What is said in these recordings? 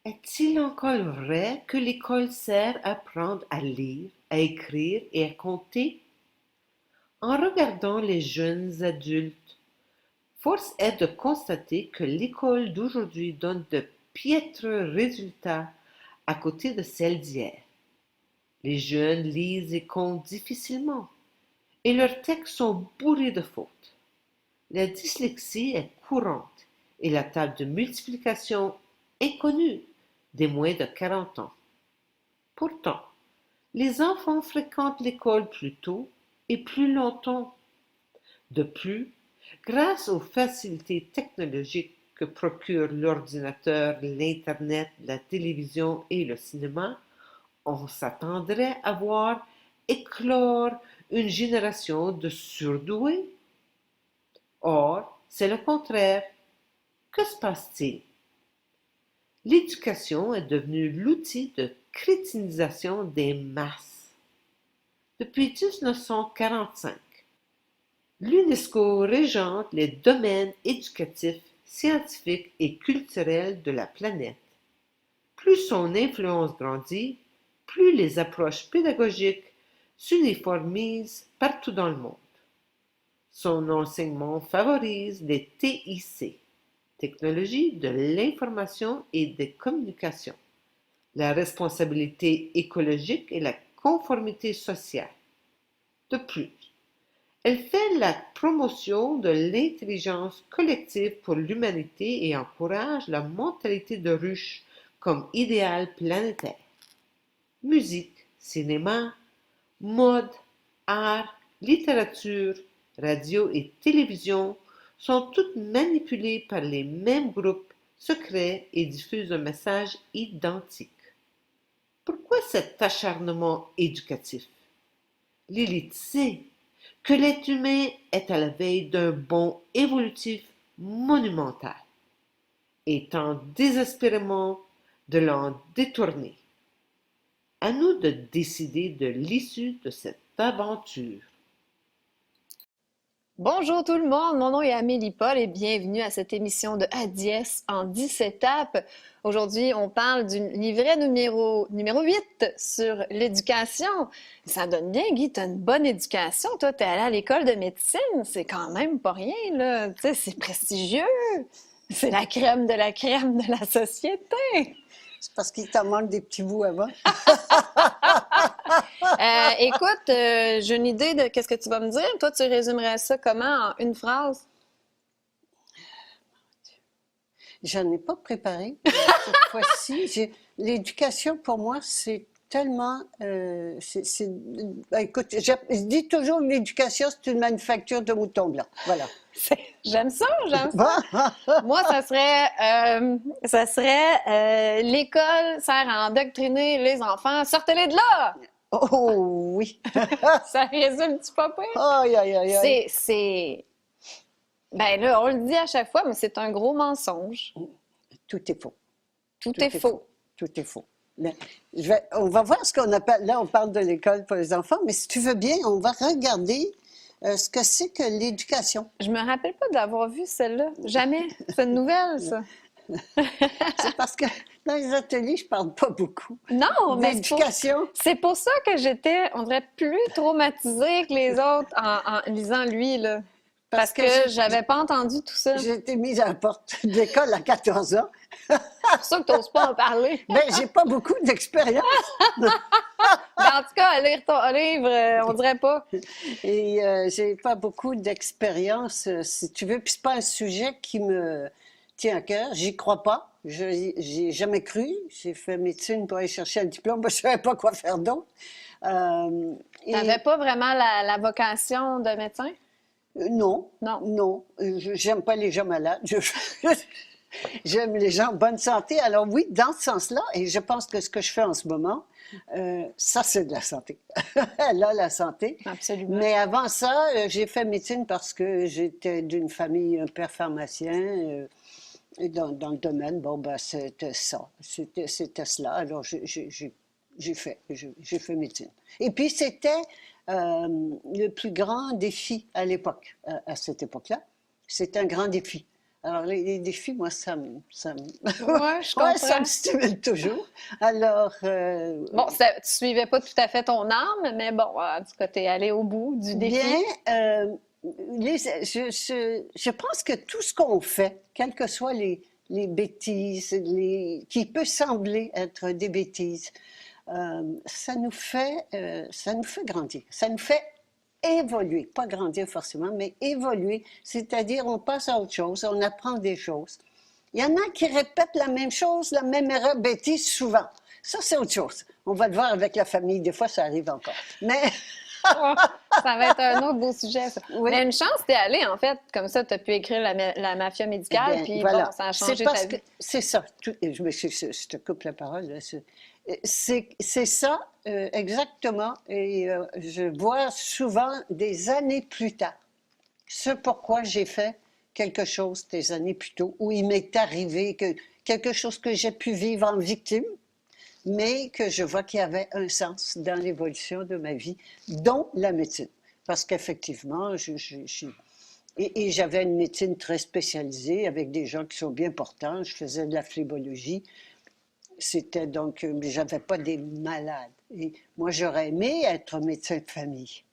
Est-il encore vrai que l'école sert à apprendre à lire, à écrire et à compter? En regardant les jeunes adultes, force est de constater que l'école d'aujourd'hui donne de piètres résultats à côté de celle d'hier. Les jeunes lisent et comptent difficilement, et leurs textes sont bourrés de fautes. La dyslexie est courante et la table de multiplication inconnue des moins de 40 ans. Pourtant, les enfants fréquentent l'école plus tôt et plus longtemps. De plus, grâce aux facilités technologiques que procurent l'ordinateur, l'Internet, la télévision et le cinéma, on s'attendrait à voir éclore une génération de surdoués. Or, c'est le contraire. Que se passe-t-il? L'éducation est devenue l'outil de crétinisation des masses. Depuis 1945, l'UNESCO régente les domaines éducatifs, scientifiques et culturels de la planète. Plus son influence grandit, plus les approches pédagogiques s'uniformisent partout dans le monde. Son enseignement favorise les TIC, technologies de l'information et des communications, la responsabilité écologique et la conformité sociale. De plus, elle fait la promotion de l'intelligence collective pour l'humanité et encourage la mentalité de ruche comme idéal planétaire. Musique, cinéma, mode, art, littérature, radio et télévision sont toutes manipulées par les mêmes groupes secrets et diffusent un message identique. Pourquoi cet acharnement éducatif? L'élite sait que l'être humain est à la veille d'un bond évolutif monumental et tente désespérément de l'en détourner. À nous de décider de l'issue de cette aventure. Bonjour tout le monde, mon nom est Amélie Paul et bienvenue à cette émission de A10 en 10 étapes. Aujourd'hui, on parle du livret numéro 8 sur l'éducation. Ça donne bien, Guy, t'as une bonne éducation. Toi, t'es allé à l'école de médecine, c'est quand même pas rien, là. Tu sais, c'est prestigieux. C'est la crème de la société. C'est parce qu'il t'en manque des petits bouts avant. Écoute, j'ai une idée de qu'est-ce que tu vas me dire. Toi, tu résumerais ça comment en une phrase? J'en ai pas préparé cette fois-ci. L'éducation, pour moi, c'est tellement... écoute, je dis toujours que l'éducation, c'est une manufacture de moutons blancs. Voilà. J'aime ça, j'aime ça. Moi, ça serait l'école sert à endoctriner les enfants. Sortez-les de là! Oh oui! Ça résume-tu pas pire? Aïe, aïe, aïe, aïe. Ben là, on le dit à chaque fois, mais c'est un gros mensonge. Tout est faux. Tout est faux. Tout est faux. Mais on va voir ce qu'on appelle... Là, on parle de l'école pour les enfants, mais si tu veux bien, on va regarder ce que c'est que l'éducation. Je me rappelle pas d'avoir vu celle-là. Jamais. C'est une nouvelle, ça. C'est parce que dans les ateliers, je parle pas beaucoup. Non, mais d'éducation. C'est pour ça que j'étais, on dirait, plus traumatisée que les autres en lisant lui, là. Parce que j'avais pas entendu tout ça. J'ai été mise à la porte de l'école à 14 ans. C'est pour ça que tu n'oses pas en parler. Mais j'ai pas beaucoup d'expérience. Ben, en tout cas, à lire ton livre, on dirait pas. Et j'ai pas beaucoup d'expérience, si tu veux. Puis c'est pas un sujet qui me tient à cœur. J'y crois pas. J'ai jamais cru. J'ai fait médecine pour aller chercher un diplôme. Je savais pas quoi faire d'autre. T'avais pas vraiment la vocation de médecin? Non. Non. Non. J'aime pas les gens malades. J'aime les gens en bonne santé. Alors oui, dans ce sens-là, et je pense que ce que je fais en ce moment, ça, c'est de la santé. Là, la santé. Absolument. Mais avant ça, j'ai fait médecine parce que j'étais d'une famille, un père pharmacien, dans le domaine. Bon, ben, c'était ça. C'était cela. Alors, j'ai fait médecine. Et puis, c'était le plus grand défi à l'époque, à cette époque-là. C'était un grand défi. Alors, les défis, moi, Ouais, je ouais, ça comprends. me stimule toujours. Alors, Bon, tu suivais pas tout à fait ton âme, mais bon, en tout cas, t'es allé au bout du bien, défi. je pense que tout ce qu'on fait, quelles que soient les bêtises, qui peut sembler être des bêtises, ça nous fait grandir, ça nous fait évoluer, pas grandir forcément, mais évoluer, c'est-à-dire on passe à autre chose, on apprend des choses. Il y en a qui répètent la même chose, la même erreur, bêtise souvent. Ça, c'est autre chose. On va le voir avec la famille, des fois ça arrive encore. Mais Oh, ça va être un autre beau sujet, ça. oui, Mais une chance, t'es allé, en fait. Comme ça, t'as pu écrire la mafia eh médicale, bien, puis bon, voilà. ça a C'est changé ta parce que vie. c'est ça. Je m'excuse, je te coupe la parole. Là, c'est ça, exactement. Et je vois souvent des années plus tard ce pourquoi j'ai fait quelque chose des années plus tôt, où il m'est arrivé quelque chose que j'ai pu vivre en victime, mais que je vois qu'il y avait un sens dans l'évolution de ma vie, dont la médecine. Parce qu'effectivement, et j'avais une médecine très spécialisée avec des gens qui sont bien portants. Je faisais de la phlébologie. C'était donc, j'avais pas des malades. Et moi, j'aurais aimé être médecin de famille.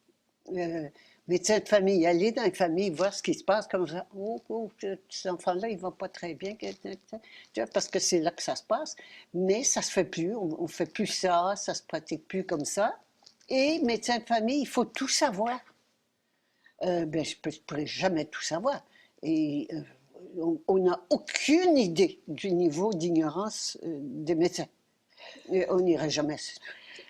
Euh, Médecin de famille, aller dans la famille, voir ce qui se passe, comme ça. Oh, oh, cet enfant-là, il va pas très bien. Parce que c'est là que ça se passe. Mais ça se fait plus. On fait plus ça. Ça se pratique plus comme ça. Et médecin de famille, il faut tout savoir. Ben, je ne pourrais jamais tout savoir. Et on n'a aucune idée du niveau d'ignorance des médecins. Et on n'irait jamais.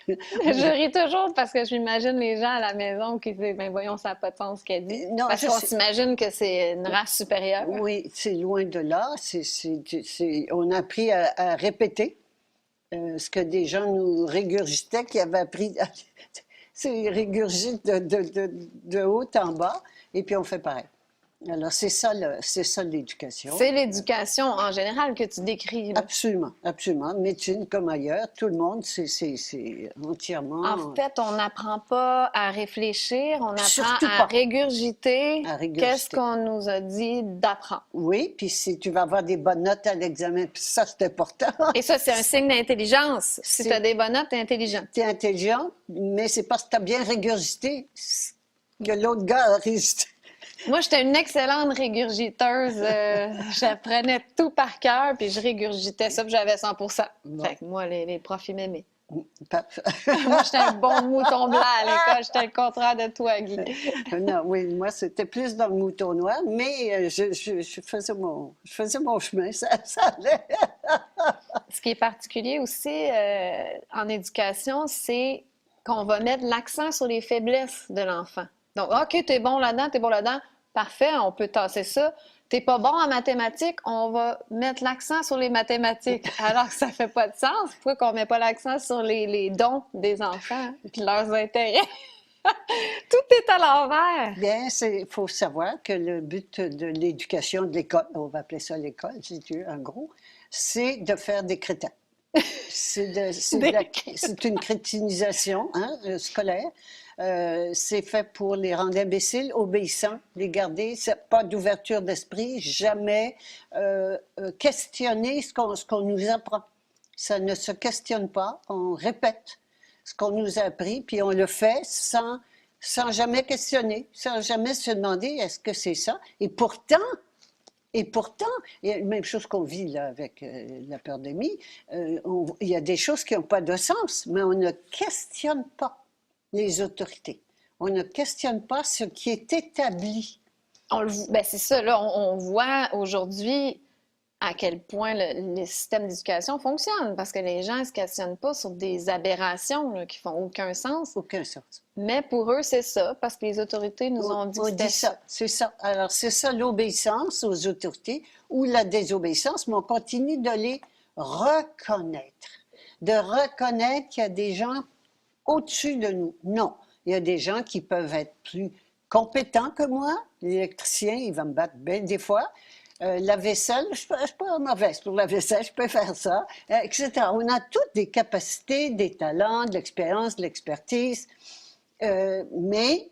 Je ris toujours parce que je m'imagine les gens à la maison qui disent, ben voyons, ça n'a pas de sens ce qu'elle dit. Non, Parce je qu'on sais. s'imagine que c'est une race supérieure. Oui, c'est loin de là. On a appris à répéter ce que des gens nous régurgitaient, qui avaient appris. C'est régurgite de haut en bas, et puis on fait pareil. Alors, c'est ça l'éducation. C'est l'éducation en général que tu décris, là. Absolument, absolument. Médecine comme ailleurs, tout le monde, c'est En entièrement. fait, on n'apprend pas à réfléchir, on apprend Surtout à pas régurgiter à qu'est-ce régurgiter. qu'on nous a dit d'apprendre. Oui, puis si tu vas avoir des bonnes notes à l'examen, puis ça, c'est important. Et ça, c'est un signe d'intelligence. Si tu as C'est, des bonnes notes, tu es intelligent. t'es intelligent, mais c'est parce que tu as bien régurgité que l'autre gars a résisté. Moi, j'étais une excellente régurgiteuse. J'apprenais tout par cœur, puis je régurgitais ça, puis j'avais 100%. Bon. Fait que moi, les profs, ils m'aimaient. Paf. Moi, j'étais un bon mouton blanc à l'école. J'étais le contraire de toi, Guy. Non, oui, moi, c'était plus dans le mouton noir, mais je faisais mon chemin, ça allait. Ce qui est particulier aussi en éducation, c'est qu'on va mettre l'accent sur les faiblesses de l'enfant. Donc, OK, t'es bon là-dedans, t'es bon là-dedans, parfait, on peut tasser ça. T'es pas bon en mathématiques, on va mettre l'accent sur les mathématiques. Alors que ça fait pas de sens. Pourquoi qu'on met pas l'accent sur les dons des enfants puis leurs intérêts? Tout est à l'envers. Bien, il faut savoir que le but de l'éducation de l'école, on va appeler ça l'école, si tu veux, en gros, c'est de faire des crétins. C'est une crétinisation scolaire. C'est fait pour les rendre imbéciles, obéissants, les garder. Pas d'ouverture d'esprit, jamais questionner ce qu'on nous apprend. Ça ne se questionne pas, on répète ce qu'on nous a appris, puis on le fait sans jamais questionner, sans jamais se demander est-ce que c'est ça. Et pourtant, il y a la même chose qu'on vit là avec la pandémie, il y a des choses qui n'ont pas de sens, mais on ne questionne pas les autorités. On ne questionne pas ce qui est établi. Ben c'est ça, là, on voit aujourd'hui à quel point le système d'éducation fonctionne, parce que les gens ne se questionnent pas sur des aberrations là, qui font aucun sens. Aucun sens. Mais pour eux, c'est ça, parce que les autorités nous ont dit que On c'était dit ça, c'est ça. Alors, c'est ça l'obéissance aux autorités ou la désobéissance, mais on continue de les reconnaître. De reconnaître qu'il y a des gens au-dessus de nous. Non, il y a des gens qui peuvent être plus compétents que moi. L'électricien, il va me battre bien des fois. La vaisselle, je ne suis pas mauvaise pour la vaisselle, je peux faire ça, etc. On a toutes des capacités, des talents, de l'expérience, de l'expertise, mais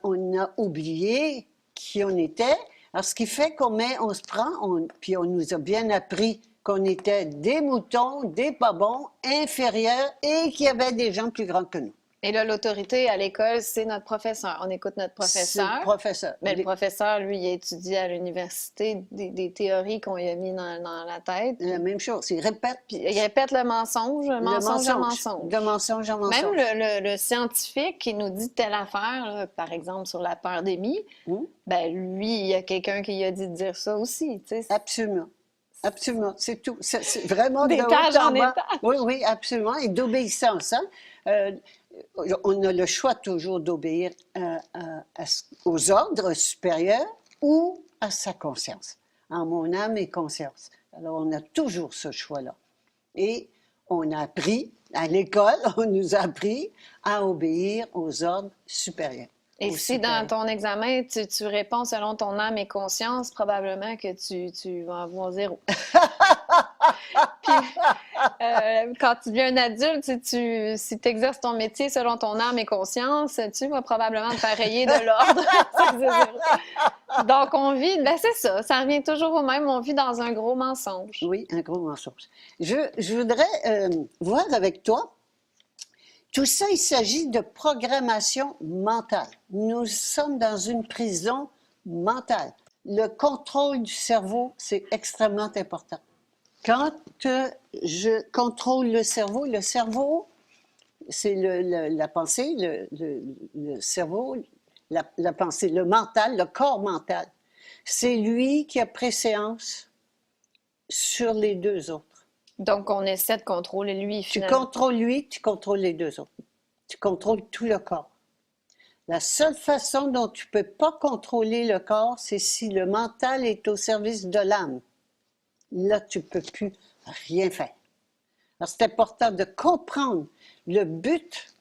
on a oublié qui on était, Alors, ce qui fait on se prend, puis on nous a bien appris qu'on était des moutons, des pas bons, inférieurs et qu'il y avait des gens plus grands que nous. Et là, l'autorité à l'école, c'est notre professeur. On écoute notre C'est professeur. le professeur. Mais le professeur, lui, il a étudié à l'université des théories qu'on lui a mis dans la tête. La même chose. Il répète. Puis il répète le mensonge, mensonge à mensonge. De mensonge à mensonge. Même le scientifique qui nous dit telle affaire, là, par exemple sur la pandémie, ben lui, il y a quelqu'un qui lui a dit de dire ça aussi. Tu sais. Absolument. Absolument. C'est tout. C'est vraiment d'étage en étage. Oui, oui, absolument. Et d'obéissance. Hein? On a le choix toujours d'obéir aux ordres supérieurs ou à sa conscience, en mon âme et conscience. Alors, on a toujours ce choix-là. Et on a appris, à l'école, on nous a appris à obéir aux ordres supérieurs. Et si dans ton examen, tu réponds selon ton âme et conscience, probablement que tu vas avoir 0. Puis, quand tu deviens un adulte, si tu exerces ton métier selon ton âme et conscience, tu vas probablement te faire rayer de l'ordre. Donc, on vit, ben c'est ça revient toujours au même, on vit dans un gros mensonge. Oui, un gros mensonge. Je voudrais voir avec toi, tout ça, il s'agit de programmation mentale. Nous sommes dans une prison mentale. Le contrôle du cerveau, c'est extrêmement important. Quand je contrôle le cerveau, c'est la pensée, le cerveau, la pensée, le mental, le corps mental. C'est lui qui a préséance sur les deux autres. Donc, on essaie de contrôler lui, finalement. Tu contrôles lui, tu contrôles les deux autres. Tu contrôles tout le corps. La seule façon dont tu ne peux pas contrôler le corps, c'est si le mental est au service de l'âme. Là, tu ne peux plus rien faire. Alors, c'est important de comprendre le but,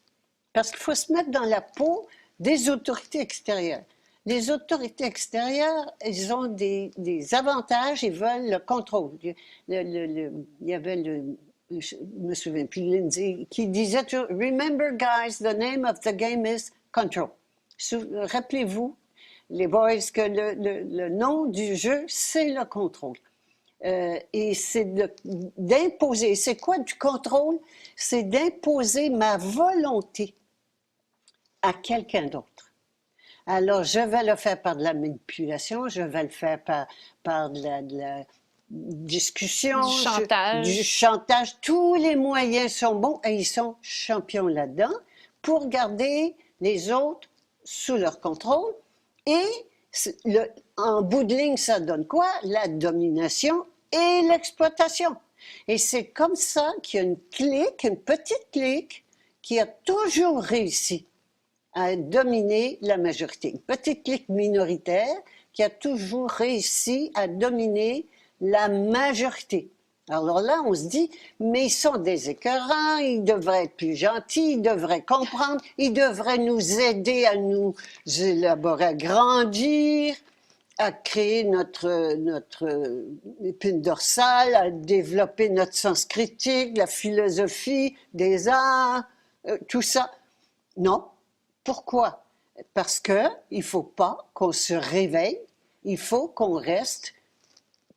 parce qu'il faut se mettre dans la peau des autorités extérieures. Les autorités extérieures, elles ont des avantages, ils veulent le contrôle. Il y avait je me souviens plus, Lindsay, qui disait « Remember, guys, the name of the game is control ». Rappelez-vous, les boys, que le nom du jeu, c'est le contrôle. Et c'est d'imposer. C'est quoi du contrôle? C'est d'imposer ma volonté à quelqu'un d'autre. Alors, je vais le faire par de la manipulation, je vais le faire par de la discussion. Du chantage. Tous les moyens sont bons et ils sont champions là-dedans pour garder les autres sous leur contrôle. Et en bout de ligne, ça donne quoi? La domination et l'exploitation. Et c'est comme ça qu'il y a une petite clique, qui a toujours réussi à dominer la majorité. Une petite clique minoritaire qui a toujours réussi à dominer la majorité. Alors là, on se dit, mais ils sont des écœurants, ils devraient être plus gentils, ils devraient comprendre, ils devraient nous aider à nous élaborer, à grandir, à créer notre épine dorsale, à développer notre sens critique, la philosophie, des arts, tout ça. Non. Pourquoi? Parce qu'il ne faut pas qu'on se réveille, il faut qu'on reste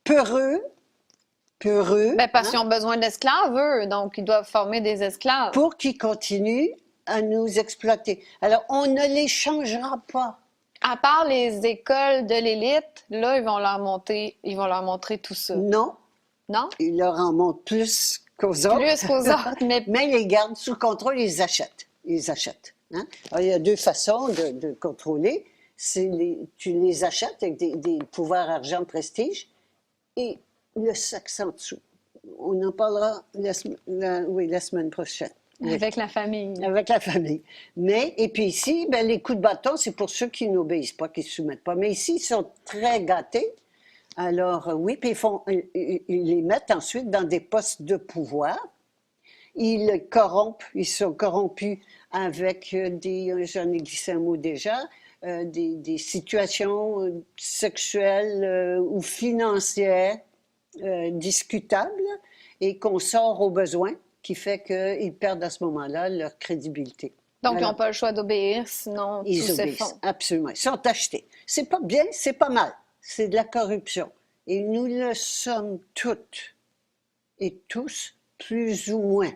peureux. Ben, parce qu'ils ont besoin d'esclaves, eux, donc ils doivent former des esclaves. Pour qu'ils continuent à nous exploiter. Alors, on ne les changera pas. À part les écoles de l'élite, là, ils vont leur montrer tout ça. Non. Non? Ils leur en montrent plus qu'aux autres. Plus qu'aux autres, mais ils les gardent sous contrôle, ils les achètent. Hein? Alors, il y a deux façons de contrôler. Tu les achètes avec des pouvoirs argent prestige et le sexe en dessous. On en parlera la semaine prochaine. Avec la famille. Avec la famille. Et puis ici, les coups de bâton, c'est pour ceux qui n'obéissent pas, qui ne se soumettent pas. Mais ici, ils sont très gâtés. Alors, oui, puis ils les mettent ensuite dans des postes de pouvoir. Ils corrompent, ils sont corrompus avec j'en ai glissé un mot déjà, des situations sexuelles ou financières discutables et qu'on sort au besoin, qui fait qu'ils perdent à ce moment-là leur crédibilité. Donc, ils n'ont pas le choix d'obéir, sinon ils tout obéissent, s'effondre. absolument. Ils sont achetés. C'est pas bien, c'est pas mal. c'est de la corruption. Et nous le sommes toutes et tous, plus ou moins.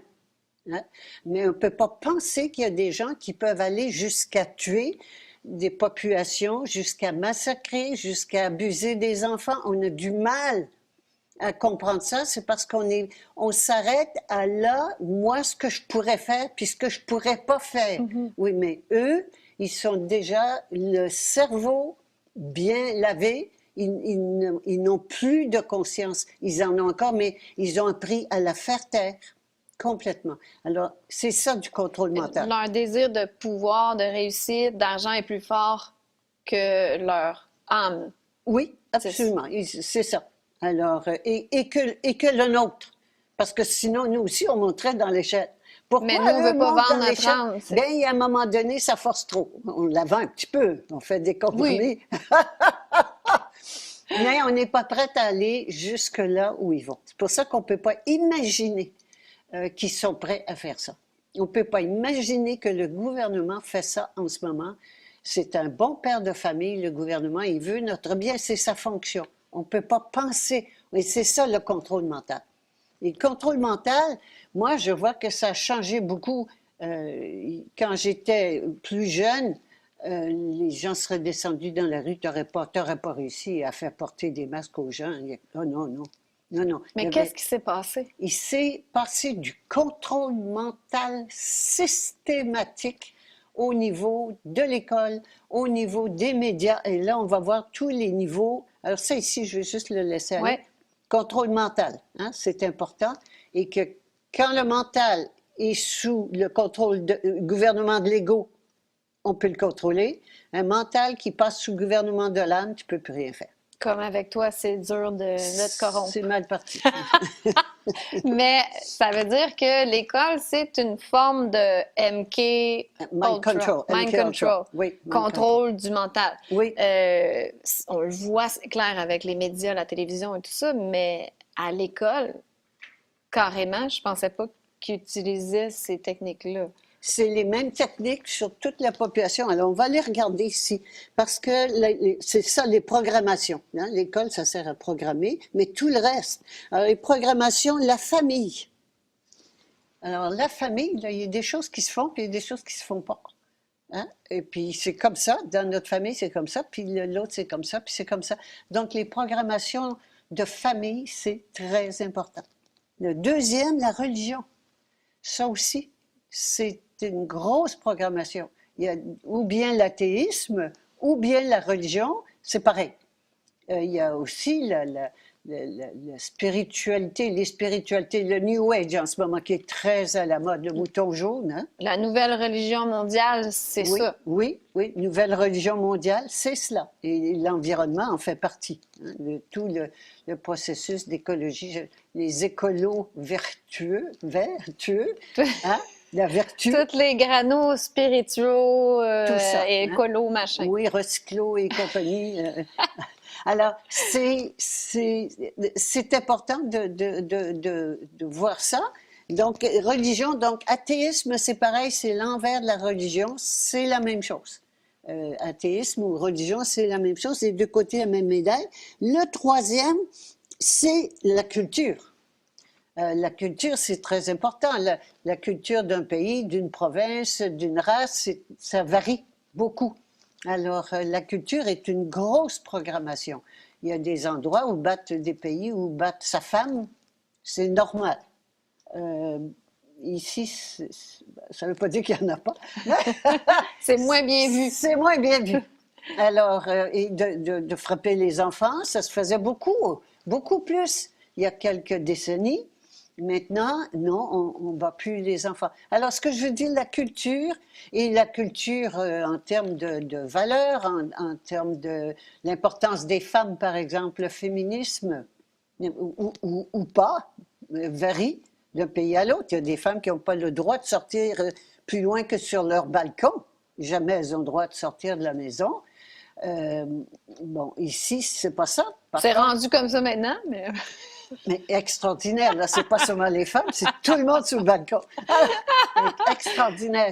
Hein? Mais on ne peut pas penser qu'il y a des gens qui peuvent aller jusqu'à tuer des populations, jusqu'à massacrer, jusqu'à abuser des enfants. On a du mal à comprendre ça, c'est parce on s'arrête à là, moi, ce que je pourrais faire, puis ce que je pourrais pas faire. Oui, mais eux, ils sont déjà le cerveau bien lavé, ils n'ont plus de conscience. Ils en ont encore, mais ils ont appris à la faire taire complètement. Alors, c'est ça du contrôle mental. Leur désir de pouvoir, de réussite, d'argent est plus fort que leur âme. Oui, absolument, c'est ça. Alors, et que le nôtre. Parce que sinon, nous aussi, on monterait dans l'échelle. Pourquoi Mais nous, on ne veut pas montent vendre dans notre l'échelle? âme. Bien, à un moment donné, ça force trop. On la vend un petit peu, on fait des compromis. Mais on n'est pas prêt à aller jusque là où ils vont. C'est pour ça qu'on ne peut pas imaginer qu'ils sont prêts à faire ça. On ne peut pas imaginer que le gouvernement fait ça en ce moment. C'est un bon père de famille, le gouvernement, il veut notre bien, c'est sa fonction. On ne peut pas penser, et c'est ça le contrôle mental. Et le contrôle mental, moi, je vois que ça a changé beaucoup. Quand j'étais plus jeune, les gens seraient descendus dans la rue, t'aurais pas réussi à faire porter des masques aux gens. Oh non, non, non, non. Mais qu'est-ce qui s'est passé? Il s'est passé du contrôle mental systématique au niveau de l'école, au niveau des médias. Et là, on va voir tous les niveaux. Alors ça, ici, je vais juste le laisser aller. Ouais. Contrôle mental, hein, c'est important. Et que quand le mental est sous le contrôle du gouvernement de l'ego, on peut le contrôler. Un mental qui passe sous le gouvernement de l'âme, tu ne peux plus rien faire. Comme avec toi, c'est dur de te corrompre. C'est mal parti. Mais ça veut dire que l'école, c'est une forme de MK Mind control. Mind MK control. Oui, mind Contrôle du mental. Oui. On le voit, c'est clair, avec les médias, la télévision et tout ça, mais à l'école, carrément, je pensais pas qu'ils utilisaient ces techniques-là. C'est les mêmes techniques sur toute la population. Alors, on va les regarder ici, parce que c'est ça, les programmations. Hein? L'école, ça sert à programmer, mais tout le reste. Alors, les programmations, la famille. Alors, la famille, là, il y a des choses qui se font, puis il y a des choses qui se font pas. Hein? Et puis, c'est comme ça. Dans notre famille, c'est comme ça, puis l'autre, c'est comme ça, puis c'est comme ça. Donc, les programmations de famille, c'est très important. Le deuxième, la religion. Ça aussi, c'est une grosse programmation. Il y a ou bien l'athéisme, ou bien la religion, c'est pareil. Il y a aussi la spiritualité, les spiritualités, le New Age en ce moment qui est très à la mode, le mouton jaune. Hein? La nouvelle religion mondiale, c'est ça. Oui, oui, nouvelle religion mondiale, c'est cela. Et l'environnement en fait partie. Hein? Tout le processus d'écologie, les écolos vertueux, hein? La vertu. Toutes les granos spirituaux Tout ça, et hein? écolos, machin. Oui, recyclo et compagnie. Alors, c'est important de voir ça. Donc, religion, donc athéisme, c'est pareil, c'est l'envers de la religion, c'est la même chose. Athéisme ou religion, c'est la même chose, c'est deux côtés de la même médaille. Le troisième, c'est la culture. La culture, c'est très important. La culture d'un pays, d'une province, d'une race, ça varie beaucoup. Alors, la culture est une grosse programmation. Il y a des endroits où battre des pays, où battre sa femme, c'est normal. Ici, ça ne veut pas dire qu'il n'y en a pas. C'est moins bien vu. C'est moins bien vu. Alors, et de frapper les enfants, ça se faisait beaucoup, beaucoup plus il y a quelques décennies. Maintenant, non, on ne bat plus les enfants. Alors, ce que je veux dire, la culture, et la culture en termes de valeurs, en termes de l'importance des femmes, par exemple, le féminisme, ou pas, varie d'un pays à l'autre. Il y a des femmes qui n'ont pas le droit de sortir plus loin que sur leur balcon. Jamais elles ont le droit de sortir de la maison. Bon, ici, c'est pas ça. C'est rendu comme ça maintenant, mais... Mais extraordinaire, là, c'est pas seulement les femmes, c'est tout le monde sur le balcon. Extraordinaire.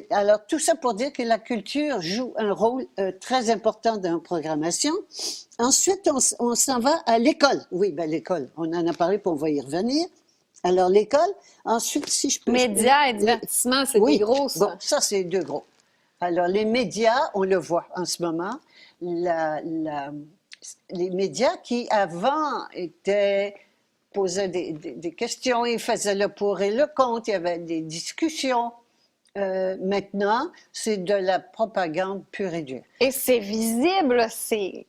Alors, tout ça pour dire que la culture joue un rôle très important dans la programmation. Ensuite, on s'en va à l'école. Oui, ben l'école, on en a parlé, puis on va y revenir. Alors, l'école, ensuite, si je peux... Médias et divertissement, c'est Oui, des gros, ça. bon, ça, c'est deux gros. Alors, les médias, on le voit en ce moment, les médias qui, avant, posaient des questions, ils faisaient le pour et le contre, il y avait des discussions. Maintenant, c'est de la propagande pure et dure. Et c'est visible, c'est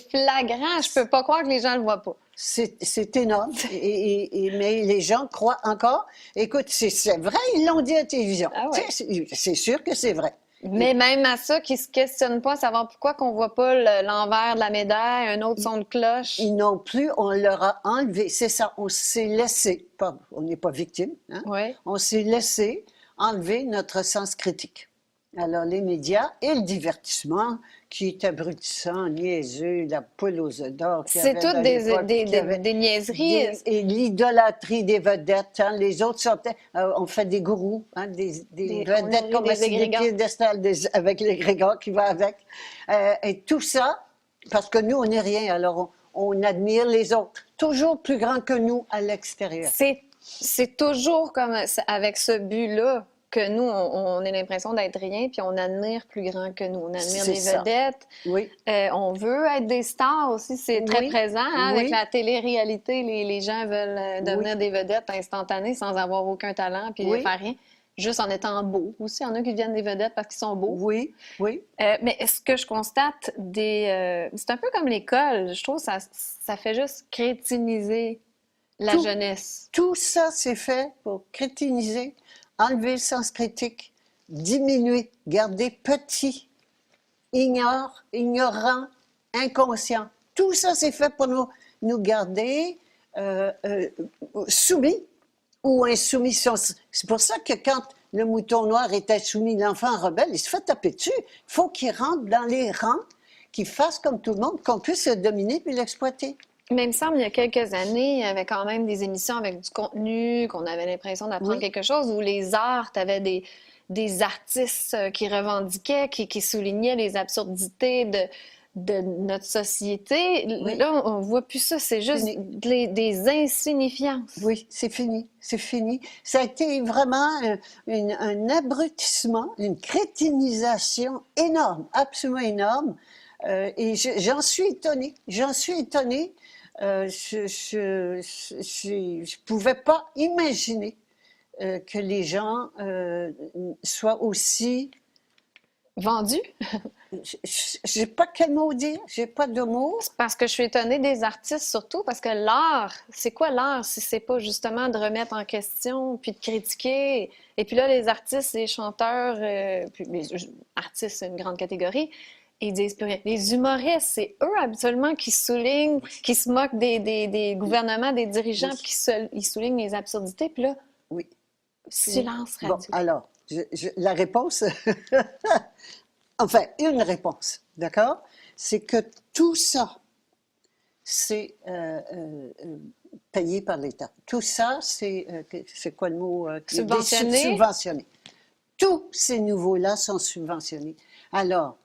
flagrant. Je peux pas croire que les gens le voient pas. C'est énorme, mais les gens croient encore. Écoute, c'est vrai, ils l'ont dit à la télévision. Ah ouais. C'est sûr que c'est vrai. Mais même à ça, qui se questionnent pas à savoir pourquoi qu'on voit pas l'envers de la médaille, un autre son de cloche. Ils non plus, on leur a enlevé. C'est ça, on s'est laissé, on n'est pas victime, hein? Ouais. On s'est laissé enlever notre sens critique. Alors, les médias et le divertissement, qui est abrutissant, niaiseux, la poule aux œufs d'or. C'est toutes des niaiseries. Et l'idolâtrie des vedettes. Hein, les autres sortaient, on fait des gourous, hein, des vedettes comme des piédestals avec l'égrégore qui va avec. Et tout ça, parce que nous, on n'est rien, alors on admire les autres. Toujours plus grands que nous à l'extérieur. C'est toujours comme avec ce but-là que nous, on a l'impression d'être rien, puis on admire plus grand que nous. On admire des vedettes. Oui. On veut être des stars aussi, c'est très présent. Hein, avec la télé-réalité, les gens veulent devenir des vedettes instantanées sans avoir aucun talent, puis faire rien. Juste en étant beaux. Aussi, il y en a qui deviennent des vedettes parce qu'ils sont beaux. Oui, oui. Mais ce que je constate, c'est un peu comme l'école. Je trouve que ça fait juste crétiniser la jeunesse. Tout ça, c'est fait pour crétiniser, enlever le sens critique, diminuer, garder petit, ignorant, inconscient. Tout ça, c'est fait pour nous garder soumis ou insoumis. C'est pour ça que quand le mouton noir était soumis, l'enfant rebelle, il se fait taper dessus. Il faut qu'il rentre dans les rangs, qu'il fasse comme tout le monde, qu'on puisse le dominer puis l'exploiter. Mais il me semble, il y a quelques années, il y avait quand même des émissions avec du contenu, qu'on avait l'impression d'apprendre quelque chose, où les arts, tu avais des artistes qui revendiquaient, qui soulignaient les absurdités de notre société. Oui. Là, on voit plus ça, c'est juste des insignifiances. Oui, c'est fini, c'est fini. Ça a été vraiment un abrutissement, une crétinisation énorme, absolument énorme. Et j'en suis étonnée, je pouvais pas imaginer que les gens soient aussi... Vendus? J'ai pas quel mot dire, j'ai pas de mots. C'est parce que je suis étonnée des artistes surtout, parce que l'art, c'est quoi l'art si c'est pas justement de remettre en question, puis de critiquer? Et puis là, les artistes, les chanteurs, puis les artistes, c'est une grande catégorie, ils disent plus rien. Les humoristes, c'est eux habituellement qui soulignent, qui se moquent des gouvernements, des dirigeants, puis ils soulignent les absurdités, puis là, silence radio. Bon, alors, la réponse, enfin, une réponse, d'accord? C'est que tout ça, c'est payé par l'État. Tout ça, c'est quoi le mot? Subventionné. Subventionné. Tous ces nouveaux-là sont subventionnés. Alors,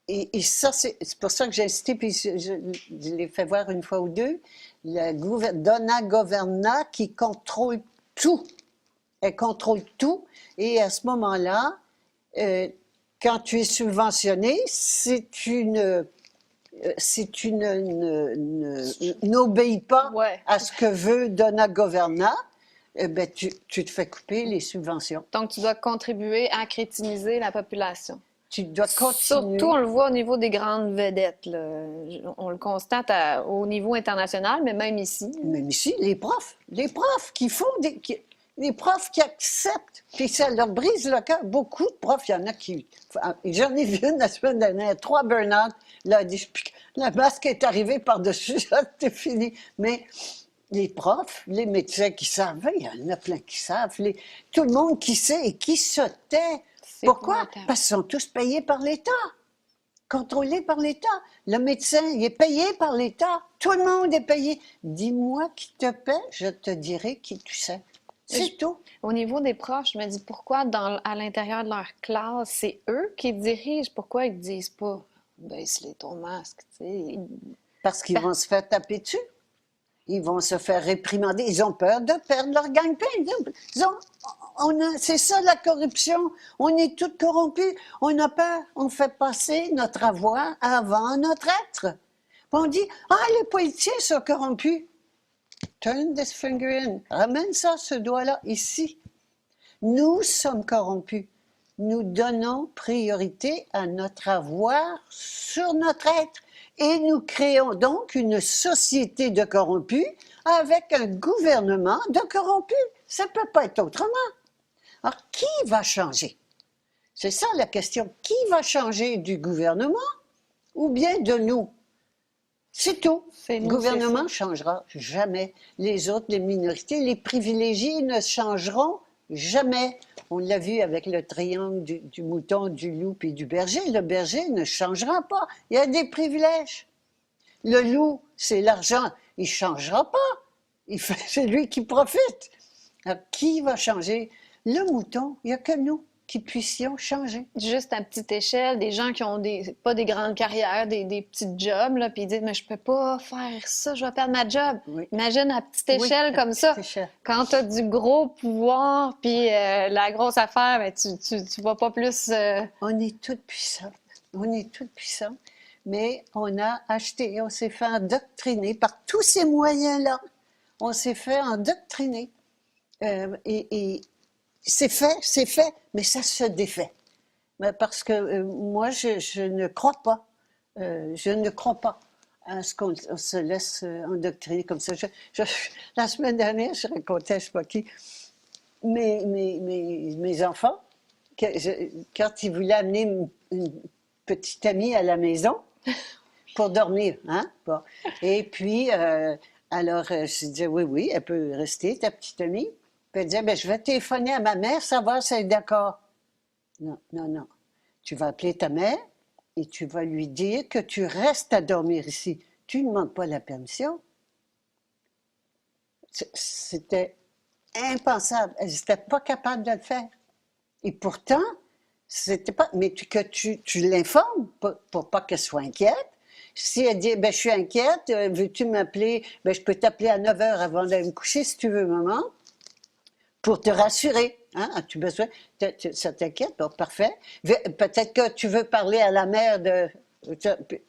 et ça, c'est pour ça que j'ai insisté, puis je l'ai fait voir une fois ou deux, Donna Governa qui contrôle tout. Elle contrôle tout. Et à ce moment-là, quand tu es subventionné, n'obéis pas à ce que veut Donna Governa, ben, tu te fais couper les subventions. Donc, tu dois contribuer à crétiniser la population. Tu dois continuer. Surtout, on le voit au niveau des grandes vedettes, là. On le constate au niveau international, mais même ici. Même ici, les profs qui font les profs qui acceptent, puis ça leur brise le cœur. Beaucoup de profs, il y en a qui... J'en ai vu une la semaine dernière, 3 burn-out, là, la masque est arrivée par-dessus, c'était fini. Mais les profs, les médecins qui savent, il y en a plein qui savent, tout le monde qui sait et qui se tait. Pourquoi? Parce qu'ils sont tous payés par l'État. contrôlé par l'État. Le médecin, il est payé par l'État. Tout le monde est payé. Dis-moi qui te paie, je te dirai qui tu sais. C'est tout. Au niveau des profs, je me dis pourquoi à l'intérieur de leur classe, c'est eux qui dirigent. Pourquoi ils ne disent pas baisse-les ton masque, tu sais. Parce qu'ils vont se faire taper dessus. Ils vont se faire réprimander. Ils ont peur de perdre leur gagne-pain. C'est ça la corruption. On est tous corrompus. On a peur. On fait passer notre avoir avant notre être. Puis on dit, les politiciens sont corrompus. Turn this finger in. Ramène ça, ce doigt-là, ici. Nous sommes corrompus. Nous donnons priorité à notre avoir sur notre être. Et nous créons donc une société de corrompus avec un gouvernement de corrompus. Ça ne peut pas être autrement. Alors, qui va changer? C'est ça la question. Qui va changer du gouvernement ou bien de nous? C'est tout. Le gouvernement ne changera jamais. Les autres, les minorités, les privilégiés ne changeront jamais. On l'a vu avec le triangle du mouton, du loup et du berger. Le berger ne changera pas. Il y a des privilèges. Le loup, c'est l'argent. Il ne changera pas. C'est lui qui profite. Alors, qui va changer? Le mouton, il n'y a que nous qui puissions changer. Juste à petite échelle, des gens qui ont pas des grandes carrières, des petits jobs, là, puis ils disent, mais je peux pas faire ça, je vais perdre ma job. Oui. Imagine à petite échelle comme ça. Échelle. Quand tu as du gros pouvoir, puis la grosse affaire, ben, tu vas pas plus... On est toutes puissants. On est toutes puissants. Mais on a acheté, on s'est fait endoctriner par tous ces moyens-là. On s'est fait endoctriner. Et c'est fait, mais ça se défait. Parce que moi, je ne crois pas. Je ne crois pas à ce qu'on se laisse endoctriner comme ça. La semaine dernière, je racontais, je ne sais pas qui, mes enfants, quand ils voulaient amener une petite amie à la maison pour dormir, hein? Bon. Et puis, alors, je disais, oui, elle peut rester, ta petite amie. Puis elle disait, ben, je vais téléphoner à ma mère, savoir si elle est d'accord. Non. Tu vas appeler ta mère et tu vas lui dire que tu restes à dormir ici. Tu ne demandes pas la permission. C'était impensable. Elle n'était pas capable de le faire. Et pourtant, c'était pas. Mais que tu l'informes pour pas qu'elle soit inquiète. Si elle dit, ben, je suis inquiète, veux-tu m'appeler? Ben, je peux t'appeler à 9 h avant d'aller me coucher si tu veux, maman. Pour te rassurer. Hein? As-tu besoin? Ça t'inquiète? Bon, parfait. Peut-être que tu veux parler à la mère de...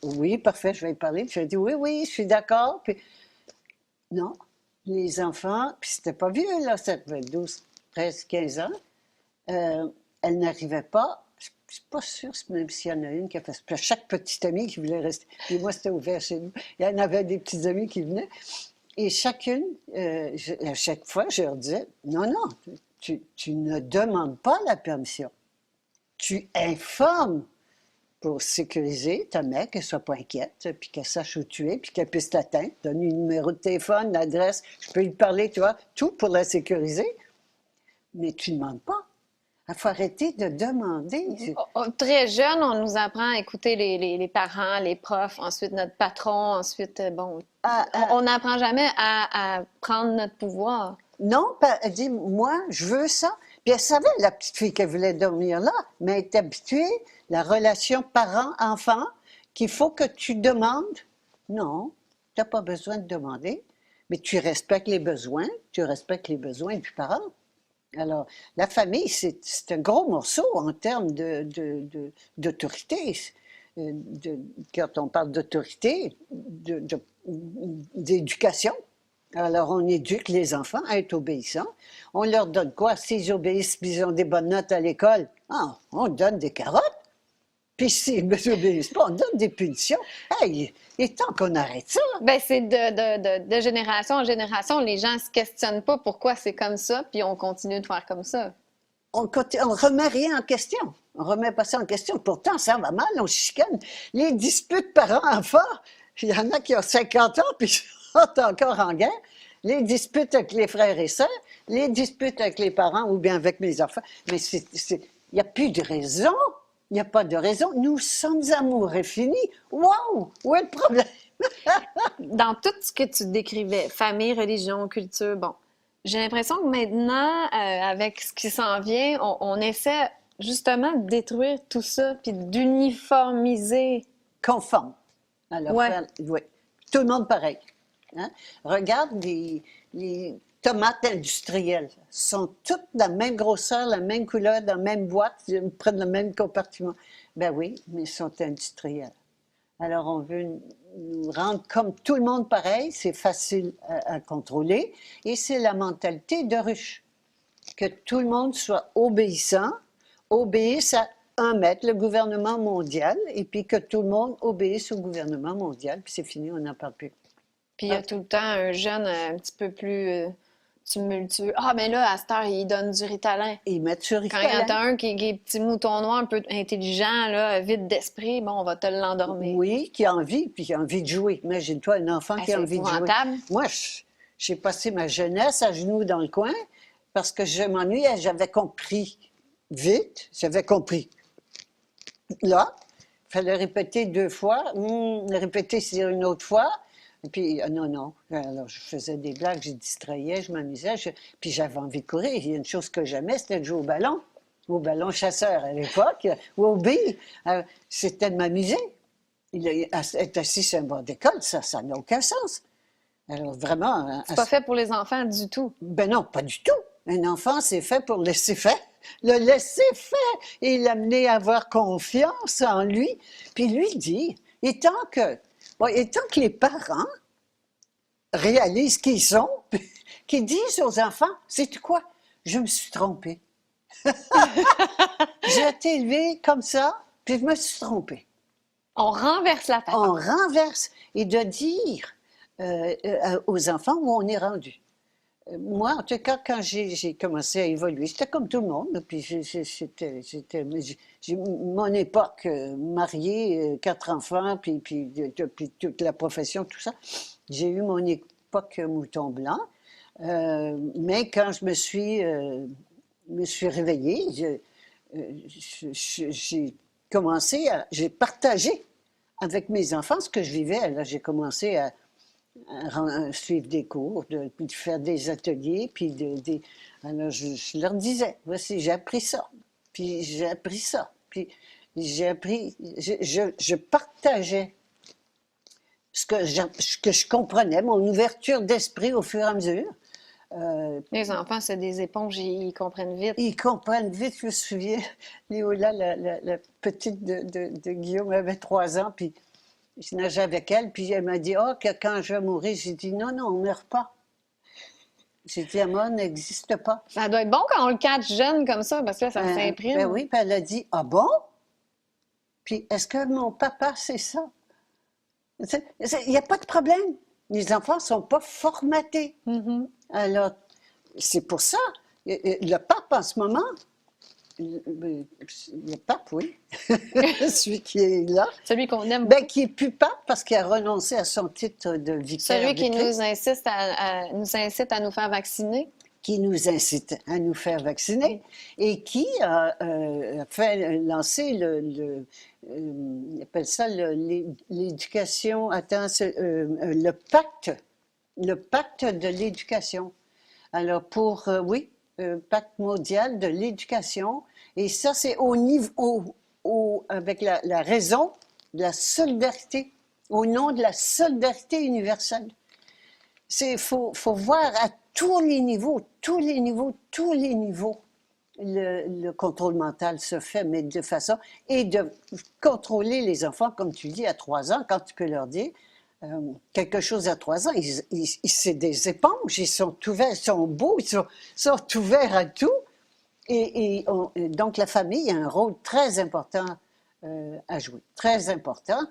Oui, parfait, je vais y parler. Puis je dis, oui, je suis d'accord. Puis... Non, les enfants, puis c'était pas vieux, là, ça devait être 12, 13, 15 ans, elles n'arrivaient pas. Je suis pas sûre, même s'il y en a une qui a fait ça. Chaque petite amie qui voulait rester. Et moi, c'était ouvert chez nous. Il y en avait des petits amis qui venaient. Et chacune, à chaque fois, je leur disais, non, tu ne demandes pas la permission. Tu informes pour sécuriser ta mère, qu'elle ne soit pas inquiète, puis qu'elle sache où tu es, puis qu'elle puisse t'atteindre. Donne le numéro de téléphone, l'adresse, je peux lui parler, tu vois, tout pour la sécuriser. Mais tu ne demandes pas. Il faut arrêter de demander. Très jeune, on nous apprend à écouter les parents, les profs, ensuite notre patron, ensuite, on n'apprend jamais à prendre notre pouvoir. Non, elle dit, moi, je veux ça. Puis elle savait, la petite fille, qu'elle voulait dormir là, mais elle est habituée, la relation parent-enfant, qu'il faut que tu demandes. Non, tu n'as pas besoin de demander, mais tu respectes les besoins du parent. Alors, la famille, c'est un gros morceau en termes d'autorité. Quand on parle d'autorité, d'éducation. Alors, on éduque les enfants à être obéissants. On leur donne quoi? S'ils obéissent, ils ont des bonnes notes à l'école, on donne des carottes. Puis s'ils ne obéissent pas, on donne des punitions. Hey, il est temps qu'on arrête ça. Bien, c'est de génération en génération. Les gens ne se questionnent pas pourquoi c'est comme ça, puis on continue de faire comme ça. On ne remet rien en question. On ne remet pas ça en question. Pourtant, ça va mal, on chicane. Les disputes parents-enfants, il y en a qui ont 50 ans, puis sont encore en guerre. Les disputes avec les frères et sœurs, les disputes avec les parents ou bien avec mes enfants. Mais il n'y a plus de raison. Il n'y a pas de raison. Nous sommes amoureux finis. Wow! Où est le problème? Dans tout ce que tu décrivais, famille, religion, culture, bon, j'ai l'impression que maintenant, avec ce qui s'en vient, on essaie justement de détruire tout ça, puis d'uniformiser. Conforme. Alors, Ouais. oui. Tout le monde pareil. Hein? Regarde les tomates industrielles. Sont toutes de la même grosseur, la même couleur, dans la même boîte, ils prennent le même compartiment. Ben oui, mais ils sont industrielles. Alors, on veut nous rendre comme tout le monde pareil, c'est facile à contrôler, et c'est la mentalité de ruche. Que tout le monde soit obéissant, obéisse à un maître, le gouvernement mondial, et puis que tout le monde obéisse au gouvernement mondial, puis c'est fini, on n'en parle plus. Puis il y a tout le temps un jeune un petit peu plus tumultueux. Ah, mais là, à cette heure, il donne du Ritalin. Et ils mettent sur Quand il y en Ritalin. a un qui est petit mouton noir, un peu intelligent, là, vide d'esprit, bon, on va te l'endormir. Oui, qui a envie, puis qui a envie de jouer. Imagine-toi un enfant Ah, qui a c'est envie de jouer. épouvantable. Moi, j'ai passé ma jeunesse à genoux dans le coin parce que je m'ennuyais. J'avais compris vite, j'avais compris. Là, il fallait répéter 2 fois, répéter une autre fois. Et puis, non. Alors, je faisais des blagues, je distrayais, je m'amusais. Puis, j'avais envie de courir. Il y a une chose que j'aimais, c'était de jouer au ballon chasseur à l'époque, ou au billes. C'était de m'amuser. Être assis sur un banc d'école, ça n'a aucun sens. Alors, vraiment. C'est pas fait pour les enfants du tout. Ben non, pas du tout. Un enfant, c'est fait pour laisser faire. Le laisser faire et l'amener à avoir confiance en lui. Puis lui dire, et tant que les parents réalisent qui ils sont, qu'ils disent aux enfants, sais-tu quoi? Je me suis trompée. J'ai été élevée comme ça, puis je me suis trompée. On renverse la table. On renverse et de dire aux enfants où on est rendu. Moi, en tout cas, quand j'ai commencé à évoluer, j'étais comme tout le monde. Puis j'ai mon époque, mariée, 4 enfants, puis toute la profession, tout ça. J'ai eu mon époque mouton blanc. Mais quand je me suis réveillée, j'ai j'ai partagé avec mes enfants ce que je vivais. Là, j'ai commencé à suivre des cours, puis de faire des ateliers, puis alors je leur disais, voici, j'ai appris ça, puis j'ai appris ça, puis j'ai appris, je partageais ce que je comprenais, mon ouverture d'esprit au fur et à mesure. Les enfants, c'est des éponges, ils comprennent vite. Ils comprennent vite, je me souviens, Léola, la petite de Guillaume, avait 3 ans, puis je nageais avec elle, puis elle m'a dit, que quand je vais mourir, j'ai dit, non, on ne meurt pas. J'ai dit, la mort n'existe pas. Ça doit être bon quand on le catch jeune comme ça, parce que là, ça s'imprime. Ben oui, puis elle a dit, ah bon? Puis est-ce que mon papa sait ça? Il n'y a pas de problème. Les enfants ne sont pas formatés. Mm-hmm. Alors, c'est pour ça, le pape en ce moment, le pape, oui, celui qui est là, Celui qu'on aime. ben, qui est plus pape parce qu'il a renoncé à son titre de vicaire. Celui qui de Christ, nous incite à nous faire vacciner. qui nous incite à nous faire vacciner et qui a fait lancer il appelle ça l'éducation, le pacte de l'éducation. Alors pacte mondial de l'éducation, et ça c'est au niveau, avec la raison de la solidarité, au nom de la solidarité universelle. Faut voir à tous les niveaux, le contrôle mental se fait, mais de façon, et de contrôler les enfants, comme tu dis, à 3 ans, quand tu peux leur dire quelque chose à 3 ans, c'est des éponges, ils sont ouverts, ils sont beaux, ils sont ouverts à tout, et donc la famille a un rôle très important à jouer, très important,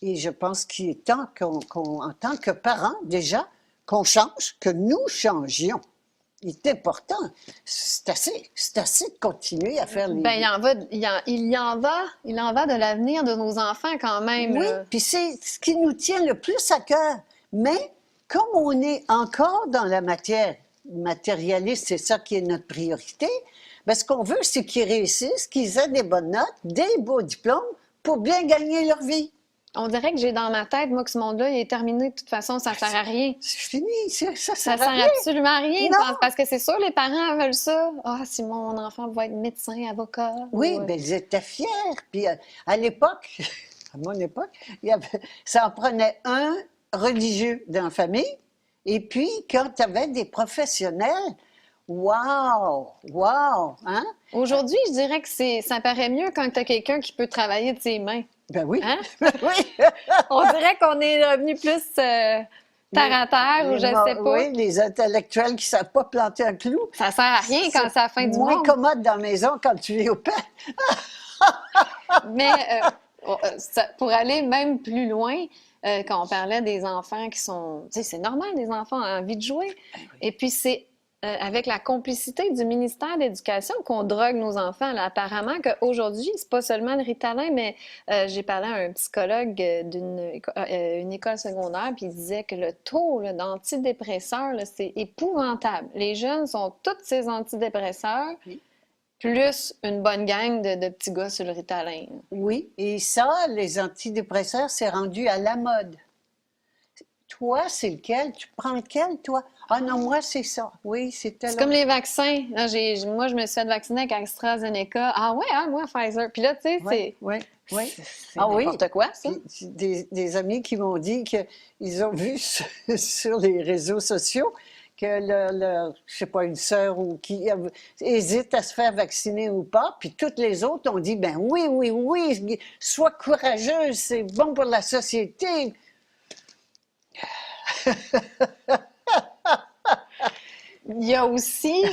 et je pense qu'il est temps en tant que parents, déjà, qu'on change, que nous changions. Il est important. C'est assez de continuer à faire les... Ben, il y en va de l'avenir de nos enfants quand même. Oui, puis c'est ce qui nous tient le plus à cœur. Mais comme on est encore dans la matière matérialiste, c'est ça qui est notre priorité. Ben, ce qu'on veut, c'est qu'ils réussissent, qu'ils aient des bonnes notes, des beaux diplômes pour bien gagner leur vie. On dirait que j'ai dans ma tête, moi, que ce monde-là, il est terminé. De toute façon, ça sert à rien. C'est fini, ça Ça sert à sert rien. absolument à rien. Non. Parce que c'est sûr, les parents veulent ça. Ah, si mon enfant va être médecin, avocat. Oui, ben, ils étaient fiers. Puis à l'époque, à mon époque, ça en prenait un religieux dans la famille. Et puis, quand tu avais des professionnels, wow, wow, hein? Aujourd'hui, je dirais que ça paraît mieux quand tu as quelqu'un qui peut travailler de ses mains. Ben oui, Hein? ben oui. On dirait qu'on est revenu plus terre à terre, ou je sais pas. Oui, les intellectuels qui ne savent pas planter un clou. Ça sert à rien quand c'est la fin du moins monde. commode dans la maison quand tu vis au pain. Mais pour aller même plus loin, quand on parlait des enfants qui sont... Tu sais, c'est normal, les enfants ont envie de jouer. Et puis, c'est avec la complicité du ministère de l'Éducation qu'on drogue nos enfants. Là, apparemment qu'aujourd'hui, c'est pas seulement le Ritalin, mais j'ai parlé à un psychologue d'une école secondaire, puis il disait que le taux là, d'antidépresseurs, là, c'est épouvantable. Les jeunes sont tous ces antidépresseurs, plus une bonne gang de petits gars sur le Ritalin. Oui, et ça, les antidépresseurs, c'est rendu à la mode. Toi, c'est lequel? Tu prends lequel, toi? Ah non, moi, c'est ça. Oui, c'est C'est comme les vaccins. Là, moi, je me suis fait vacciner avec AstraZeneca. Ah ouais, hein, moi, Pfizer. Puis là, tu sais, Oui. c'est n'importe quoi, ça. Des amis qui m'ont dit qu'ils ont vu sur les réseaux sociaux que je sais pas, une sœur ou qui hésite à se faire vacciner ou pas, puis toutes les autres ont dit, ben oui, sois courageuse, c'est bon pour la société. Il y a aussi,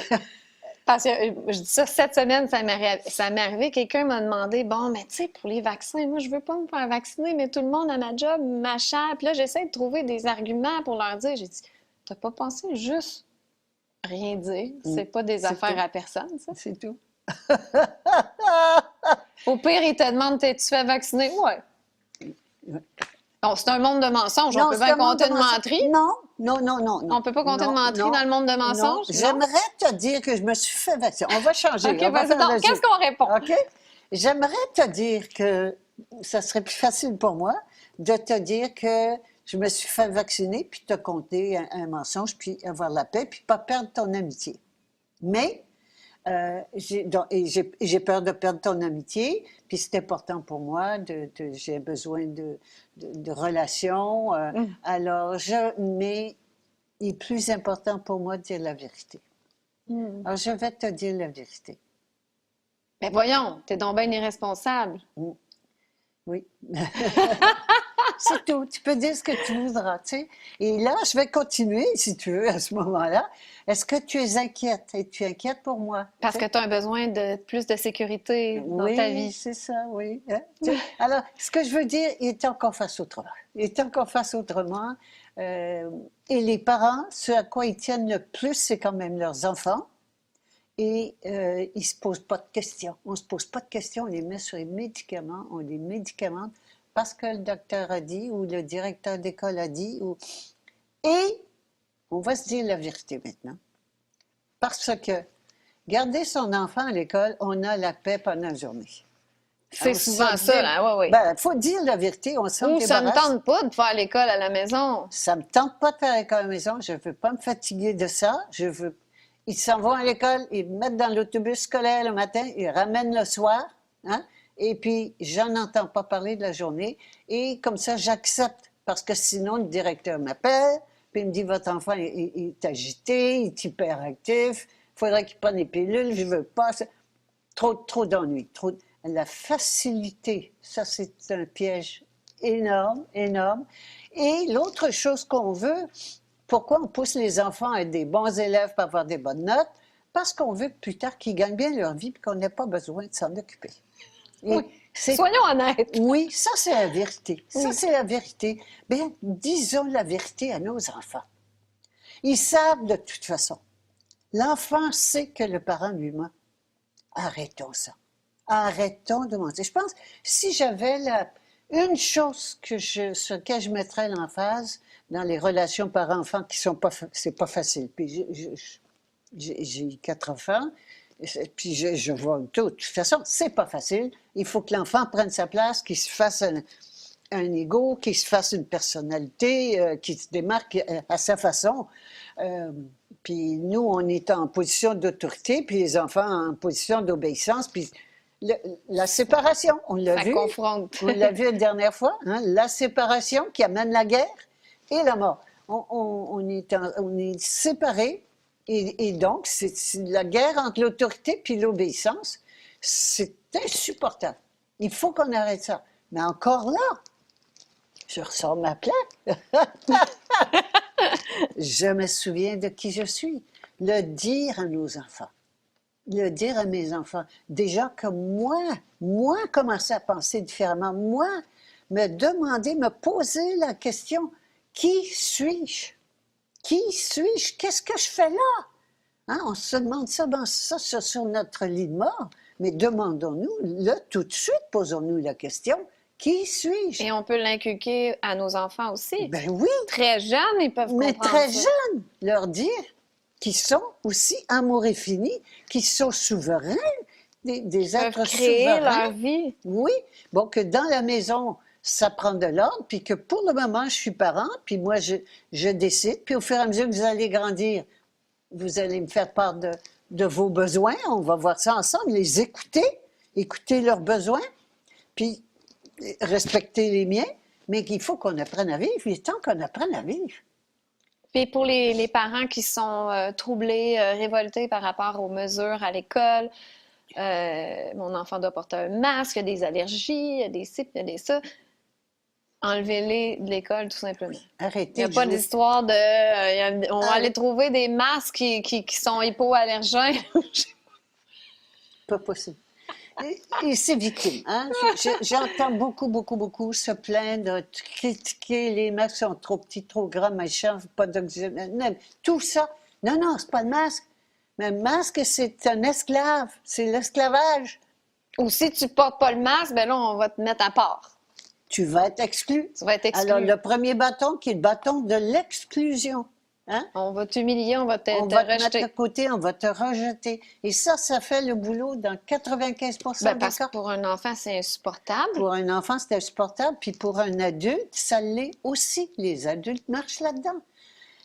parce que je dis ça cette semaine, ça m'est arrivé, quelqu'un m'a demandé, bon, mais tu sais, pour les vaccins, moi, je veux pas me faire vacciner, mais tout le monde à ma job m'achète. Puis là, j'essaie de trouver des arguments pour leur dire. J'ai dit, t'as pas pensé juste rien dire? C'est pas des affaires à personne, ça? C'est tout. Au pire, ils te demandent, t'es-tu fait vacciner? Ouais. Bon, c'est un monde de mensonges. On peut bien compter de menterie. Non. On peut pas compter de menterie dans le monde de mensonges. J'aimerais te dire que je me suis fait vacciner. On va changer. OK, vas-y donc. Qu'est-ce qu'on répond? OK? J'aimerais te dire que ça serait plus facile pour moi de te dire que je me suis fait vacciner, puis te compter un mensonge, puis avoir la paix, puis pas perdre ton amitié. Mais j'ai peur de perdre ton amitié, puis c'est important pour moi, j'ai besoin de relations. Alors, mais il est plus important pour moi de dire la vérité. Alors, je vais te dire la vérité. Mais voyons, t'es donc bien irresponsable. Oui. C'est tout. Tu peux dire ce que tu voudras, tu sais. Et là, je vais continuer, si tu veux, à ce moment-là. Est-ce que tu es inquiète? Es-tu inquiète pour moi? Parce que tu as un besoin de plus de sécurité dans ta vie. Oui, c'est ça, oui. Alors, ce que je veux dire, il est temps qu'on fasse autrement. Il est temps qu'on fasse autrement. Et les parents, ce à quoi ils tiennent le plus, c'est quand même leurs enfants. Et ils ne se posent pas de questions. On ne se pose pas de questions, on les met sur les médicaments, on les médicamente parce que le docteur a dit ou le directeur d'école a dit. Et on va se dire la vérité maintenant. Parce que garder son enfant à l'école, on a la paix pendant la journée. C'est souvent ça, là, oui. Ben, il faut dire la vérité, on s'en débarrasse. Ou ça ne me tente pas de faire l'école à la maison. Ça ne me tente pas de faire l'école à la maison, je ne veux pas me fatiguer de ça, Ils s'en vont à l'école, ils me mettent dans l'autobus scolaire le matin, ils ramènent le soir, hein? Et puis j'en entends pas parler de la journée. Et comme ça, j'accepte, parce que sinon, le directeur m'appelle, puis il me dit, votre enfant il est agité, il est hyperactif, il faudrait qu'il prenne des pilules, je veux pas. Trop d'ennuis. La facilité, ça c'est un piège énorme. Et l'autre chose qu'on veut, pourquoi on pousse les enfants à être des bons élèves pour avoir des bonnes notes? Parce qu'on veut plus tard qu'ils gagnent bien leur vie et qu'on n'ait pas besoin de s'en occuper. Oui. Soyons honnêtes. Oui, ça c'est la vérité. Ça Oui. c'est la vérité. Bien, disons la vérité à nos enfants. Ils savent de toute façon. L'enfant sait que le parent lui ment. Arrêtons ça. Arrêtons de mentir. Je pense, si j'avais une chose sur laquelle je mettrais l'emphase dans les relations parents-enfants qui sont pas, c'est pas facile. Puis J'ai 4 enfants, puis je vois tout. De toute façon, c'est pas facile. Il faut que l'enfant prenne sa place, qu'il se fasse un ego, qu'il se fasse une personnalité, qu'il se démarque à sa façon. Euh, Puis nous, on est en position d'autorité, puis les enfants en position d'obéissance. Puis le- la séparation, on l'a Ça vu. confronte. On l'a vu la dernière fois, hein, la séparation qui amène la guerre et la mort. On est séparés et donc c'est la guerre entre l'autorité puis l'obéissance. C'est insupportable. Il faut qu'on arrête ça. Mais encore là, je ressors ma plaque. Je me souviens de qui je suis. Le dire à nos enfants. Le dire à mes enfants. Déjà que moi commencer à penser différemment. Moi, me demander, me poser la question, qui suis-je? Qui suis-je? Qu'est-ce que je fais là? Hein, on se demande ça, c'est sur notre lit de mort. Mais demandons-nous, là, tout de suite, posons-nous la question, qui suis-je? Et on peut l'inculquer à nos enfants aussi. Ben oui, Très jeunes, ils peuvent mais comprendre très ça. jeunes, leur dire qu'ils sont aussi amour et fini, qu'ils sont souverains, des Ils peuvent êtres créer souverains. leur vie. Oui, bon, que dans la maison, ça prend de l'ordre, puis que pour le moment, je suis parent, puis moi, je décide, puis au fur et à mesure que vous allez grandir, vous allez me faire part de vos besoins, on va voir ça ensemble, les écouter leurs besoins, puis respecter les miens, mais qu'il faut qu'on apprenne à vivre, il est temps qu'on apprenne à vivre. Puis pour les parents qui sont troublés, révoltés par rapport aux mesures à l'école, mon enfant doit porter un masque, il y a des allergies, il y a des ci, il y a des ça. Enlevez-les de l'école, tout simplement. Il n'y Arrêtez a de pas jouer. d'histoire on va aller trouver des masques qui sont hypoallergènes. Pas possible. Et c'est victime. Hein? J'entends beaucoup se plaindre, critiquer les masques sont trop petits, trop grands, machin, pas d'oxygène. Tout ça. Non, c'est pas le masque. Mais le masque, c'est un esclave. C'est l'esclavage. Ou si tu portes pas le masque, ben là, on va te mettre à part. Tu vas être exclu. Tu vas être exclu. Alors, le premier bâton, qui est le bâton de l'exclusion. Hein? On va t'humilier, on va te On va te mettre rejeter. de côté, on va te rejeter. Et ça fait le boulot dans 95 Ben, des parce cas. que pour un enfant, c'est insupportable. Pour un enfant, c'est insupportable. Puis pour un adulte, ça l'est aussi. Les adultes marchent là-dedans.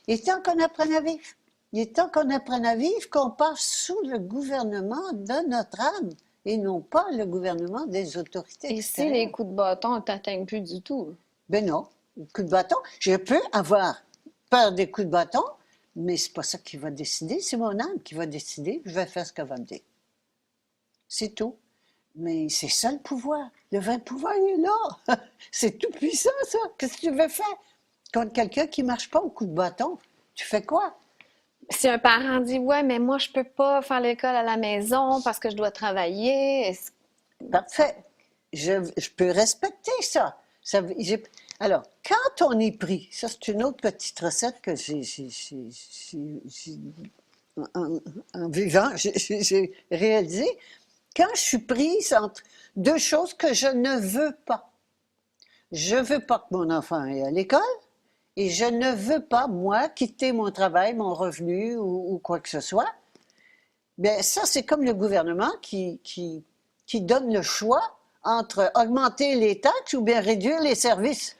Il est temps qu'on apprenne à vivre. Il est temps qu'on apprenne à vivre, qu'on passe sous le gouvernement de notre âme et non pas le gouvernement des autorités Et si extérieures. les coups de bâton ne t'atteignent plus du tout? Ben non, coup de bâton. Je peux avoir peur des coups de bâton, mais c'est pas ça qui va décider. C'est mon âme qui va décider. Je vais faire ce qu'elle va me dire. C'est tout. Mais c'est ça le pouvoir. Le vrai pouvoir, il est là. C'est tout puissant, ça. Qu'est-ce que tu veux faire? Contre quelqu'un qui ne marche pas au coup de bâton, tu fais quoi? Si un parent dit, ouais, mais moi, je peux pas faire l'école à la maison parce que je dois travailler. Parfait. Je peux respecter ça. Alors, quand on est pris, ça c'est une autre petite recette que en vivant, j'ai réalisé. Quand je suis prise entre deux choses que je ne veux pas. Je ne veux pas que mon enfant aille à l'école et je ne veux pas, moi, quitter mon travail, mon revenu ou quoi que ce soit. Bien, ça, c'est comme le gouvernement qui donne le choix entre augmenter les taxes ou bien réduire les services.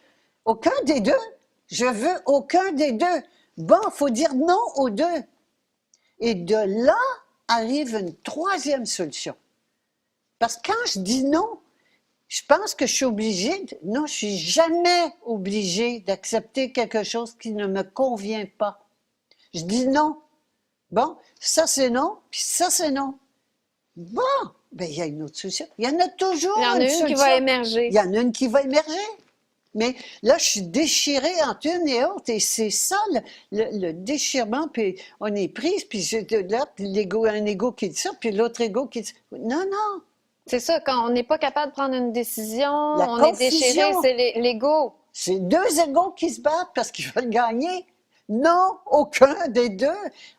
Aucun des deux. Je veux aucun des deux. Bon, il faut dire non aux deux. Et de là arrive une troisième solution. Parce que quand je dis non, je pense que je suis obligée. Non, je suis jamais obligée d'accepter quelque chose qui ne me convient pas. Je dis non. Bon, ça c'est non, puis ça c'est non. Bon, ben il y a une autre solution. Il y en a toujours Il y en a une qui solution. va émerger. Il y en a une qui va émerger. Mais là, je suis déchirée entre une et autre, et c'est ça le déchirement, puis on est prise, puis là, un ego qui dit ça, puis l'autre ego qui dit... Non, non, C'est ça, quand on n'est pas capable de prendre une décision, La on est déchiré, confusion. c'est l'ego. c'est deux égos qui se battent parce qu'ils veulent gagner. Non, aucun des deux.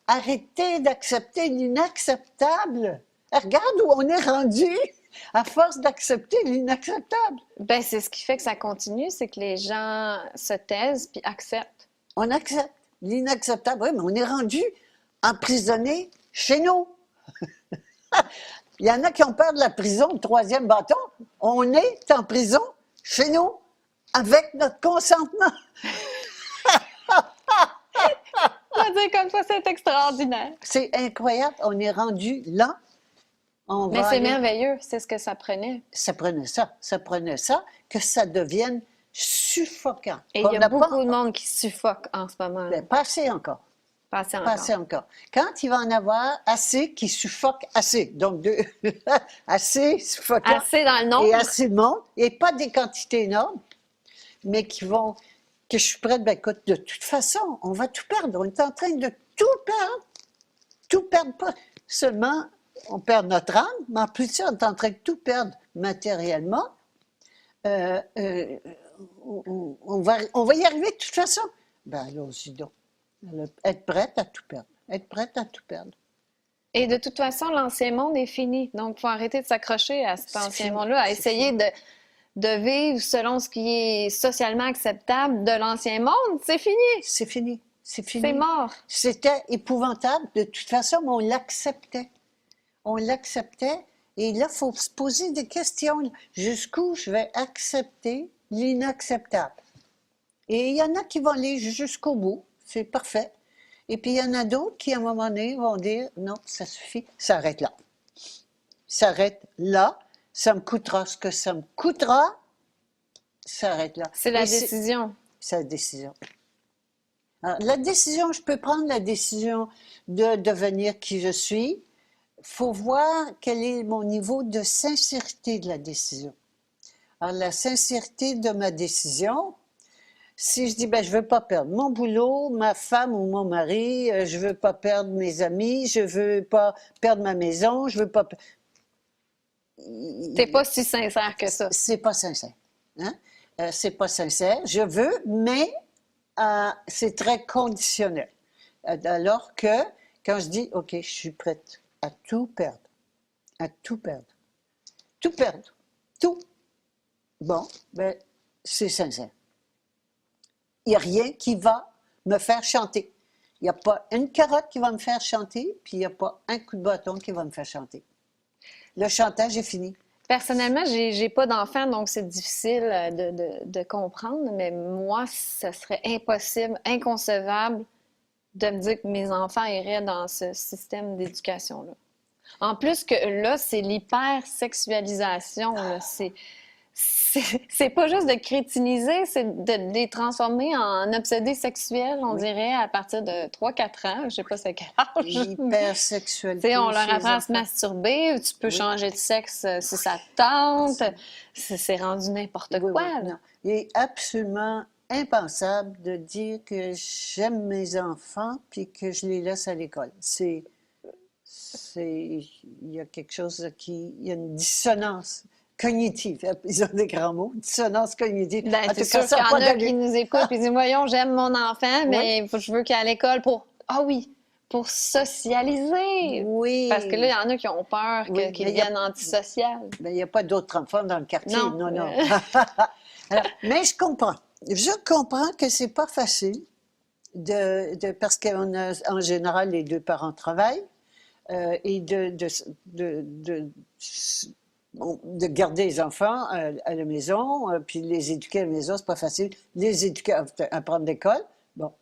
Arrêtez d'accepter l'inacceptable. Regarde où on est rendu à force d'accepter l'inacceptable. Ben, c'est ce qui fait que ça continue, c'est que les gens se taisent puis acceptent. On accepte l'inacceptable. Oui, mais on est rendu emprisonné chez nous. Il y en a qui ont peur de la prison, le troisième bâton. On est en prison, chez nous, avec notre consentement. On va dire comme ça, c'est extraordinaire. C'est incroyable, on est rendu là. Mais c'est merveilleux, c'est ce que ça prenait. Ça prenait ça, que ça devienne suffocant. Et il y a beaucoup de monde qui suffoque en ce moment. Ben, pas assez encore. Pas assez encore. Pas assez encore. Quand il va en avoir assez qui suffoquent assez, donc assez suffocant. Assez dans le nombre. Et assez de monde, et pas des quantités énormes, mais que je suis prête, ben écoute, de toute façon, on va tout perdre. On est en train de tout perdre. Tout perdre, pas seulement on perd notre âme, mais en plus de ça, on est en train de tout perdre matériellement. On va y arriver de toute façon. Ben allons-y donc. Être prête à tout perdre. Être prête à tout perdre. Et de toute façon, l'ancien monde est fini. Donc, il faut arrêter de s'accrocher à cet ancien monde-là, à essayer de vivre selon ce qui est socialement acceptable de l'ancien monde. C'est fini. C'est fini. C'est fini. C'est mort. C'était épouvantable. De toute façon, mais on l'acceptait. On l'acceptait. Et là, il faut se poser des questions. Jusqu'où je vais accepter l'inacceptable? Et il y en a qui vont aller jusqu'au bout. C'est parfait. Et puis, il y en a d'autres qui, à un moment donné, vont dire « Non, ça suffit. Ça arrête là. Ça arrête là. Ça me coûtera ce que ça me coûtera. Ça arrête là. » C'est la décision. C'est la décision. Alors, la décision, je peux prendre la décision de devenir qui je suis. Il faut voir quel est mon niveau de sincérité de la décision. Alors, la sincérité de ma décision, si je dis, ben, je ne veux pas perdre mon boulot, ma femme ou mon mari, je ne veux pas perdre mes amis, je ne veux pas perdre ma maison, je ne veux pas... T'es pas si sincère que ça. C'est pas sincère. Hein? C'est pas sincère. Je veux, mais c'est très conditionnel. Alors que quand je dis, OK, je suis prête à tout perdre, tout perdre, tout, bon, ben, c'est sincère. Il n'y a rien qui va me faire chanter. Il n'y a pas une carotte qui va me faire chanter, puis il n'y a pas un coup de bâton qui va me faire chanter. Le chantage est fini. Personnellement, j'ai pas d'enfant, donc c'est difficile de comprendre, mais moi, ça serait impossible, inconcevable de me dire que mes enfants iraient dans ce système d'éducation-là. En plus que là, c'est l'hypersexualisation, là. C'est pas juste de crétiniser, c'est de les transformer en obsédés sexuels, on dirait, à partir de 3-4 ans. Je sais pas c'est quel âge. L'hypersexualité. On leur apprend à se masturber, tu peux changer de sexe si ça te tente. C'est rendu n'importe quoi. Là. Il est absolument impensable de dire que j'aime mes enfants puis que je les laisse à l'école. Il y a quelque chose il y a une dissonance cognitive. Ils ont des grands mots, dissonance cognitive. Ben, c'est sûr qu'il y en a qui nous écoutent et disent, voyons, j'aime mon enfant, mais je veux qu'il aille à l'école pour... Ah oui, pour socialiser. Oui. Parce que là, il y en a qui ont peur qu'ils deviennent antisocial. Ben, il n'y a pas d'autres enfants dans le quartier. Non. Alors, mais je comprends que c'est pas facile parce qu'en général, les deux parents travaillent et de garder les enfants à la maison, puis les éduquer à la maison, c'est pas facile. Les éduquer à prendre l'école, bon.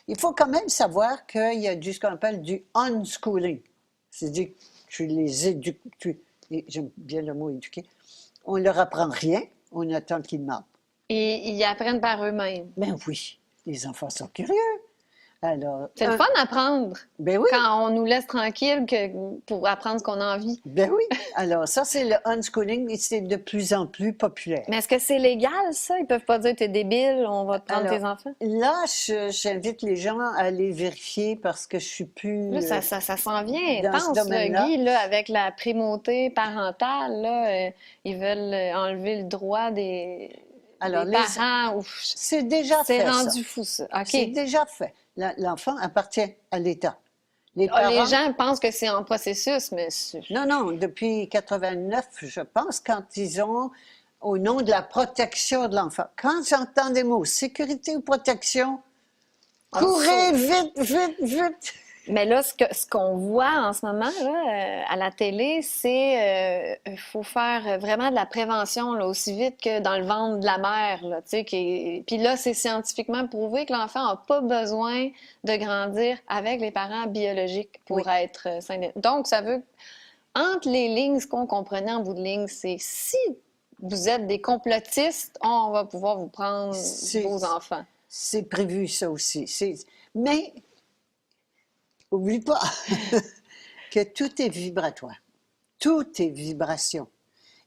Il faut quand même savoir qu'il y a ce qu'on appelle du unschooling. C'est-à-dire que tu les éduques, j'aime bien le mot éduquer, on leur apprend rien, on attend qu'ils demandent. Et ils apprennent par eux-mêmes. Ben oui, les enfants sont curieux. Alors, c'est le fun d'apprendre. Ben oui. Quand on nous laisse tranquille pour apprendre ce qu'on a envie. Ben oui. Alors, ça, c'est le unschooling et c'est de plus en plus populaire. Mais est-ce que c'est légal, ça? Ils peuvent pas dire t'es débile, on va te prendre tes enfants? Là, j'invite les gens à aller vérifier parce que je suis plus. Là, ça s'en vient. Dans Pense, ce domaine-là. Guy, là, avec la primauté parentale, là, ils veulent enlever le droit des parents. C'est déjà fait. C'est rendu fou, ça. Okay. C'est déjà fait. L'enfant appartient à l'État. Les gens pensent que c'est en processus, mais... Non, depuis 89, je pense, quand ils ont, au nom de la protection de l'enfant, quand j'entends des mots sécurité ou protection, courez vite! Mais là, ce qu'on voit en ce moment là, à la télé, c'est faut faire vraiment de la prévention là, aussi vite que dans le ventre de la mère. Là, tu sais, puis là, c'est scientifiquement prouvé que l'enfant n'a pas besoin de grandir avec les parents biologiques pour Oui, être sain. Donc, ça veut, entre les lignes, ce qu'on comprenait en bout de ligne, c'est si vous êtes des complotistes, on va pouvoir vous prendre c'est vos enfants. c'est prévu ça aussi. Mais oublie pas que tout est vibratoire. Tout est vibration.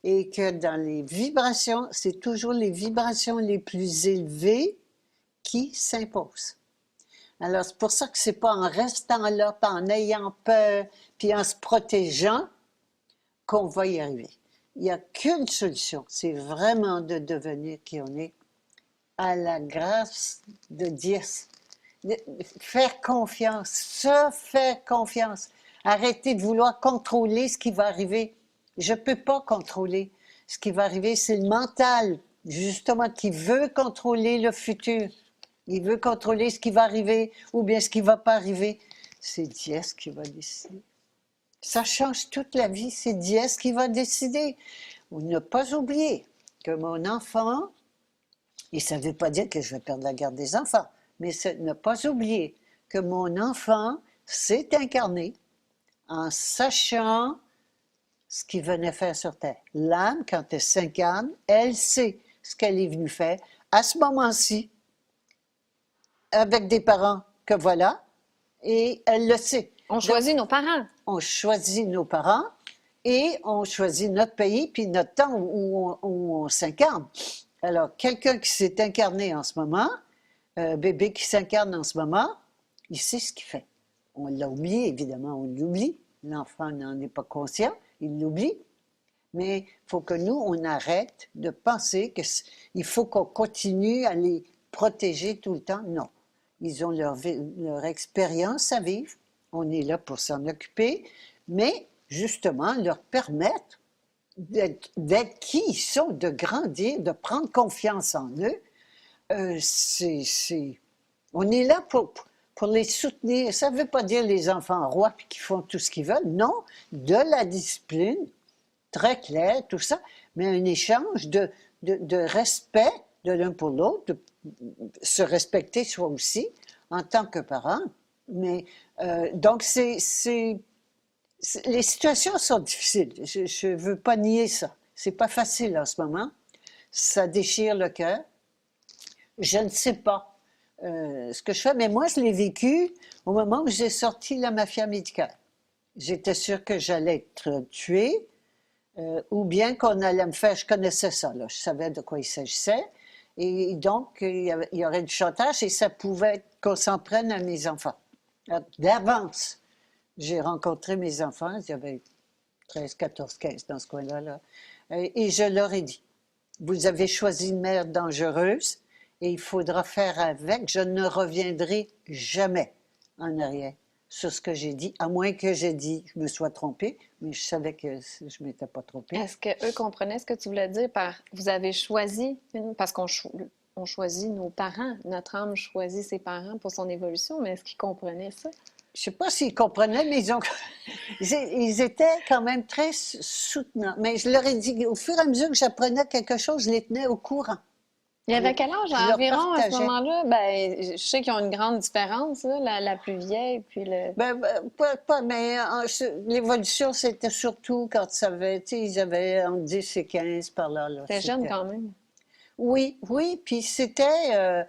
Et que dans les vibrations, c'est toujours les vibrations les plus élevées qui s'imposent. Alors, c'est pour ça que c'est pas en restant là, pas en ayant peur, puis en se protégeant, qu'on va y arriver. Il n'y a qu'une solution, c'est vraiment de devenir qui on est, à la grâce de Dieu. Faire confiance, se faire confiance. Arrêtez de vouloir contrôler ce qui va arriver. Je ne peux pas contrôler. Ce qui va arriver, c'est le mental, justement, qui veut contrôler le futur. Il veut contrôler ce qui va arriver ou bien ce qui ne va pas arriver. C'est Dieu qui va décider. Ça change toute la vie, c'est Dieu qui va décider. Ne pas oublier que mon enfant, et ça ne veut pas dire que je vais perdre la garde des enfants, mais ne pas oublier que mon enfant s'est incarné en sachant ce qu'il venait faire sur Terre. L'âme, quand elle s'incarne, elle sait ce qu'elle est venue faire. À ce moment-ci, avec des parents que voilà, et elle le sait. On choisit nos parents. On choisit nos parents et on choisit notre pays puis notre temps où on s'incarne. Alors, quelqu'un qui s'est incarné en ce moment, bébé qui s'incarne en ce moment, il sait ce qu'il fait. On l'a oublié, évidemment, on l'oublie. L'enfant n'en est pas conscient, il l'oublie. Mais il faut que nous, on arrête de penser qu'il faut qu'on continue à les protéger tout le temps. Non. Ils ont leur expérience à vivre. On est là pour s'en occuper, mais justement leur permettre d'être qui ils sont, de grandir, de prendre confiance en eux. On est là pour les soutenir. Ça ne veut pas dire les enfants rois puis qui font tout ce qu'ils veulent. Non, de la discipline, très claire, tout ça, mais un échange de respect de l'un pour l'autre, de se respecter soi aussi en tant que parent. Mais donc, les situations sont difficiles. Je ne veux pas nier ça. C'est pas facile en ce moment. Ça déchire le cœur. Je ne sais pas ce que je fais, mais moi, je l'ai vécu au moment où j'ai sorti la mafia médicale. J'étais sûre que j'allais être tuée ou bien qu'on allait me faire... Je connaissais ça, là. Je savais de quoi il s'agissait. Et donc, il y aurait du chantage et ça pouvait être qu'on s'en prenne à mes enfants. D'avance, j'ai rencontré mes enfants, il y avait 13, 14, 15 dans ce coin-là, là, et je leur ai dit, vous avez choisi une mère dangereuse et il faudra faire avec, je ne reviendrai jamais en arrière sur ce que j'ai dit, à moins que j'ai dit, je me sois trompée, mais je savais que je ne m'étais pas trompée. Est-ce qu'eux comprenaient ce que tu voulais dire par vous avez choisi, parce qu'on on choisit nos parents, notre âme choisit ses parents pour son évolution, mais est-ce qu'ils comprenaient ça? Je ne sais pas s'ils comprenaient, mais ils étaient quand même très soutenants. Mais je leur ai dit, au fur et à mesure que j'apprenais quelque chose, je les tenais au courant. Il y avait quel âge Je leur environ à ce partageais. moment-là? Ben, je sais qu'ils ont une grande différence, là, la plus vieille, puis le... Mais l'évolution, c'était surtout quand ça avait, tu sais, ils avaient entre 10 et 15 par là. C'était jeune quand même. Oui, oui, puis c'était...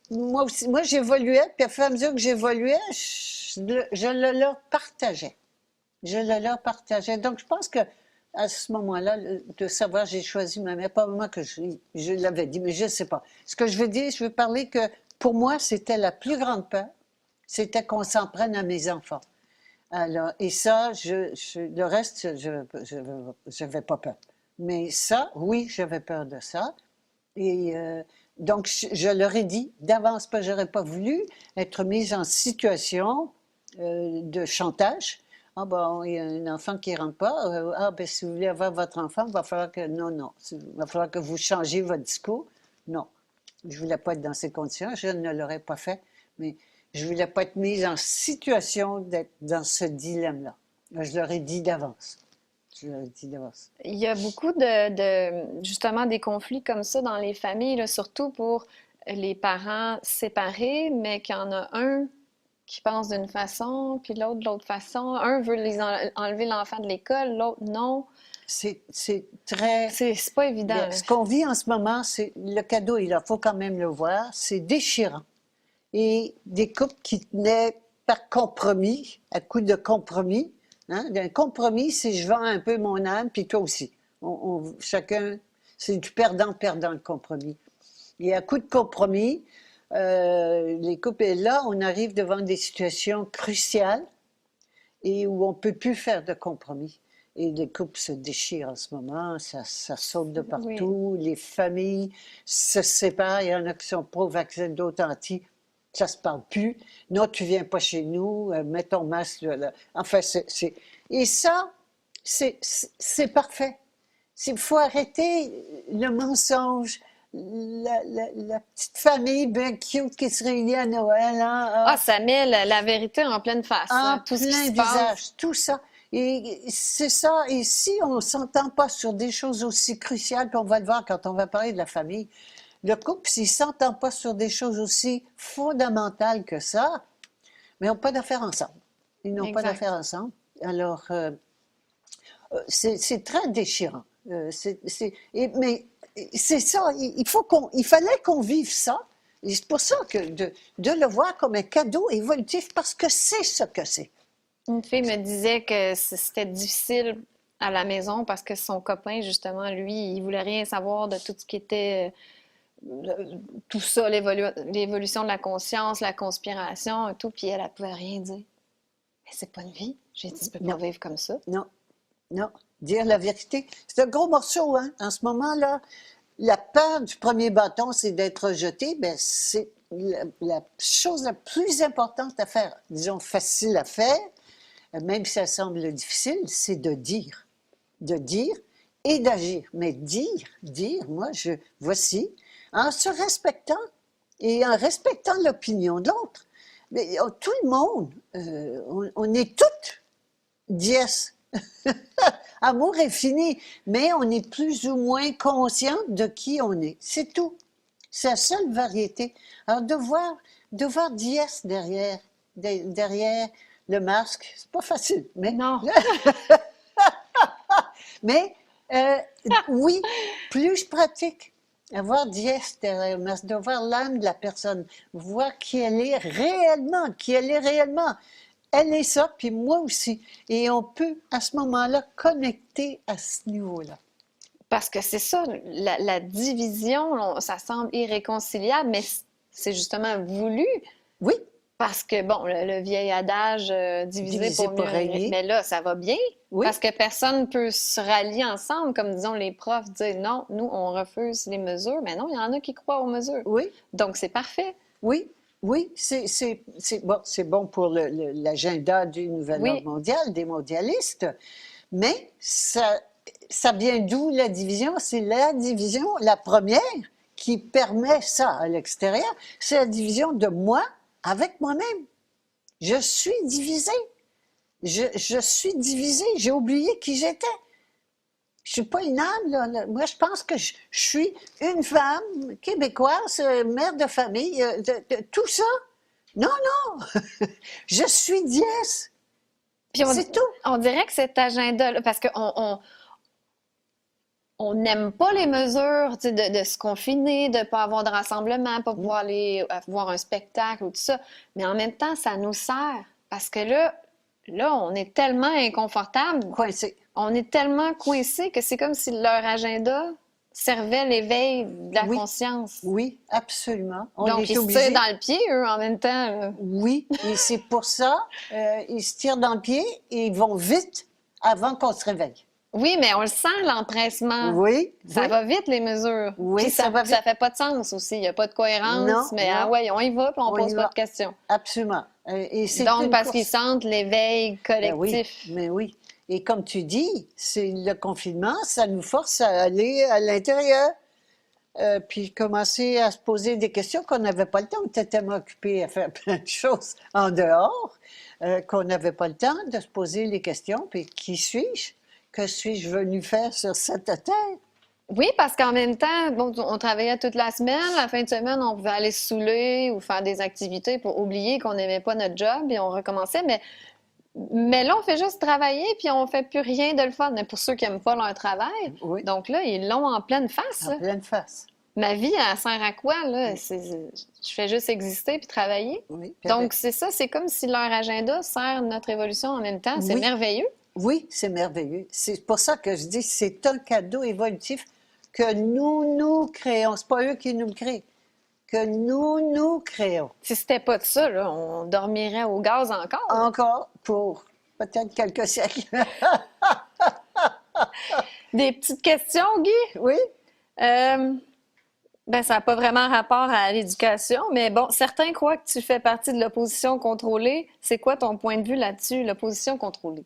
moi aussi, moi j'évoluais, puis à fur et à mesure que j'évoluais, je le leur partageais. Je le leur partageais. Donc je pense que à ce moment-là, de savoir j'ai choisi ma mère, pas vraiment que je l'avais dit, mais je ne sais pas. Ce que je veux dire, je veux parler que pour moi, c'était la plus grande peur, c'était qu'on s'en prenne à mes enfants. Alors, et ça, le reste, je n'avais pas peur. Mais ça, oui, j'avais peur de ça. Et donc, je leur ai dit d'avance, parce que je n'aurais pas voulu être mise en situation de chantage. Ah bon, il y a un enfant qui ne rentre pas. Ah ben, si vous voulez avoir votre enfant, il va falloir que... Non, non. Il va falloir que vous changiez votre discours. Non. Je ne voulais pas être dans ces conditions. Je ne l'aurais pas fait. Mais Je voulais pas être mise en situation d'être dans ce dilemme-là. Je leur ai dit d'avance. Je leur ai dit d'avance. Il y a beaucoup justement des conflits comme ça dans les familles, là, surtout pour les parents séparés, mais qu'il y en a un qui pense d'une façon, puis l'autre de l'autre façon. Un veut enlever l'enfant de l'école, l'autre non. C'est très... C'est pas évident, là. Ce qu'on vit en ce moment, c'est le cadeau, il faut quand même le voir, c'est déchirant. Et des couples qui tenaient par compromis, à coup de compromis. Hein? Un compromis, c'est je vends un peu mon âme, puis toi aussi. Chacun, c'est du perdant-perdant le compromis. Et à coup de compromis, les couples, et là, on arrive devant des situations cruciales et où on ne peut plus faire de compromis. Et les couples se déchirent en ce moment, ça saute de partout, les familles se séparent, il y en a qui sont pro-vaccin, d'autres anti. Ça se parle plus. Non, tu viens pas chez nous, mets ton masque. Là. Enfin, et ça, c'est parfait. Il faut arrêter le mensonge. La petite famille bien cute qui se réunit à Noël. Hein, Ah, ça met la vérité en pleine face. en tout ce qui plein se visage, passe. tout ça. Et c'est ça. Et si on ne s'entend pas sur des choses aussi cruciales, puis on va le voir quand on va parler de la famille, le couple, s'il ne s'entend pas sur des choses aussi fondamentales que ça, mais ils n'ont pas d'affaires ensemble. Ils n'ont pas d'affaires ensemble. Alors, c'est très déchirant. Mais c'est ça, il fallait qu'on vive ça. Et c'est pour ça que de le voir comme un cadeau évolutif, parce que c'est ce que c'est. Une fille me disait que c'était difficile à la maison parce que son copain, justement, lui, il voulait rien savoir de tout ce qui était tout ça, l'évolution de la conscience, la conspiration et tout, puis elle pouvait rien dire. Mais c'est pas une vie. J'ai dit, tu peux pas vivre comme ça. Non, non. Dire la vérité. C'est un gros morceau, hein. En ce moment-là, la peur du premier bâton, c'est d'être rejeté. Ben, c'est la chose la plus importante à faire, disons facile à faire, même si ça semble difficile, c'est de dire. De dire et d'agir. Mais dire, voici, en se respectant et en respectant l'opinion de l'autre. Mais tout le monde, on est toutes dièses. Amour infini, mais on est plus ou moins conscient de qui on est. C'est tout. C'est la seule variété. Alors, de voir dièse derrière le masque, c'est pas facile. Mais, non. Mais, oui, plus je pratique, avoir dièse derrière le masque, de voir l'âme de la personne, voir qui elle est réellement, Elle est ça, puis moi aussi. Et on peut, à ce moment-là, connecter à ce niveau-là. Parce que c'est ça, la division, ça semble irréconciliable, mais c'est justement voulu. Oui. Parce que, bon, le vieil adage divisé pour mieux régner, mais là, ça va bien. Oui. Parce que personne ne peut se rallier ensemble, comme disons les profs disent non, nous, on refuse les mesures, mais non, il y en a qui croient aux mesures. Oui. Donc, c'est parfait. Oui. Oui, c'est bon pour l'agenda du nouvel ordre mondial, des mondialistes, mais ça vient d'où la division? C'est la division, la première, qui permet ça à l'extérieur, c'est la division de moi avec moi-même. Je suis divisée. Je suis divisée. J'ai oublié qui j'étais. Je suis pas une âme, là. Moi, je pense que je suis une femme québécoise, mère de famille, tout ça. Non, non. Je suis dièse. C'est tout. On dirait que cet agenda-là, parce qu'on n'aime pas les mesures de se confiner, de ne pas avoir de rassemblement, pas pouvoir aller voir un spectacle ou tout ça. Mais en même temps, ça nous sert. Parce que là, on est tellement inconfortable. Coincé. On est tellement coincé que c'est comme si leur agenda servait l'éveil de la conscience. Oui, absolument. Donc, ils se tirent dans le pied, eux, en même temps. Là. Oui, et c'est pour ça, ils se tirent dans le pied et ils vont vite avant qu'on se réveille. Oui, mais on le sent, l'empressement. Oui. Ça va vite, les mesures. Oui, puis ça fait pas de sens aussi. Il n'y a pas de cohérence. Non, mais ah ouais, on y va, puis on pose pas de questions. Absolument. Et donc, parce qu'ils sentent l'éveil collectif. Mais oui. Et comme tu dis, c'est le confinement, ça nous force à aller à l'intérieur. puis commencer à se poser des questions qu'on n'avait pas le temps. On était tellement occupés à faire plein de choses en dehors qu'on n'avait pas le temps de se poser les questions. Puis qui suis-je? Que suis-je venu faire sur cette terre? Oui, parce qu'en même temps, bon, on travaillait toute la semaine. La fin de semaine, on pouvait aller se saouler ou faire des activités pour oublier qu'on n'aimait pas notre job et on recommençait. Mais là, on fait juste travailler puis on fait plus rien de le fun. Mais pour ceux qui n'aiment pas leur travail, Oui, donc là, ils l'ont en pleine face. en Là. pleine face. Ma vie, elle sert à quoi, là? Je fais juste exister puis travailler. Oui, puis Donc, c'est ça, c'est comme si leur agenda sert notre évolution en même temps. C'est Oui. merveilleux. Oui, c'est merveilleux. C'est pour ça que je dis c'est un cadeau évolutif que nous créons. C'est pas eux qui nous le créent, que nous créons. Si c'était pas de ça, là, on dormirait au gaz encore. Encore pour peut-être quelques siècles. Des petites questions, Guy? Oui, Ben, ça n'a pas vraiment rapport à l'éducation, mais bon, certains croient que tu fais partie de l'opposition contrôlée. C'est quoi ton point de vue là-dessus, l'opposition contrôlée?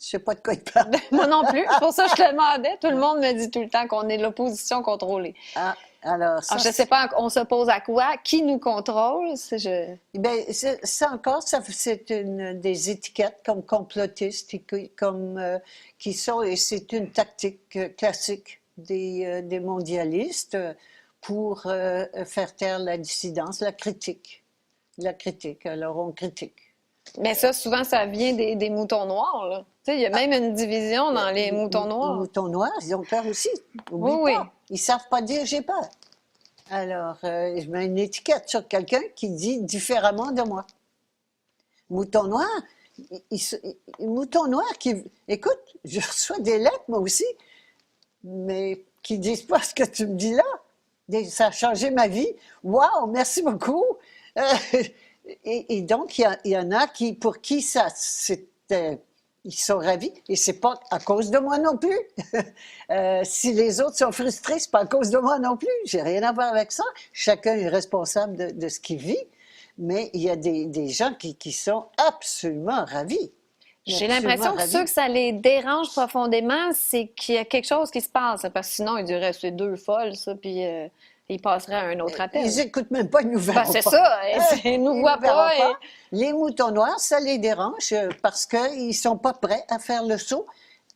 je sais pas de quoi il parle. Moi non plus. C'est pour ça que je te demandais. Tout le monde me dit tout le temps qu'on est l'opposition contrôlée. Ah, alors ça, Alors, je sais pas, on s'oppose à quoi? Qui nous contrôle? ben, ça encore, c'est une des étiquettes comme complotiste, qui sont, et c'est une tactique classique des mondialistes pour faire taire la dissidence, la critique. La critique. Alors, on critique. Mais ça, souvent, ça vient des moutons noirs, là. Tu sais, il y a même une division dans les moutons Les noirs. moutons noirs, ils ont peur aussi. Oublie Oui, pas. oui. Ils savent pas dire j'ai peur. Alors, je mets une étiquette sur quelqu'un qui dit différemment de moi. Mouton noir, mouton noir qui... Écoute, je reçois des lettres, moi aussi, mais qui disent pas ce que tu me dis là. Ça a changé ma vie. Waouh, merci beaucoup. Euh, et donc, il y en a pour qui ça, c'était... Ils sont ravis, et c'est pas à cause de moi non plus. Si les autres sont frustrés, c'est pas à cause de moi non plus. J'ai rien à voir avec ça. Chacun est responsable de ce qu'il vit, mais il y a des gens qui sont absolument ravis. J'ai Absolument l'impression que ravis. ceux que ça les dérange profondément, c'est qu'il y a quelque chose qui se passe. Parce que sinon, ils diraient c'est deux folles, ça, puis ils passeraient à un autre appel. Ils n'écoutent même pas, ils nous verront Ben, c'est pas. ça, ils nous Ils voient nous verront pas. pas. Les moutons noirs, ça les dérange parce qu'ils ne sont pas prêts à faire le saut.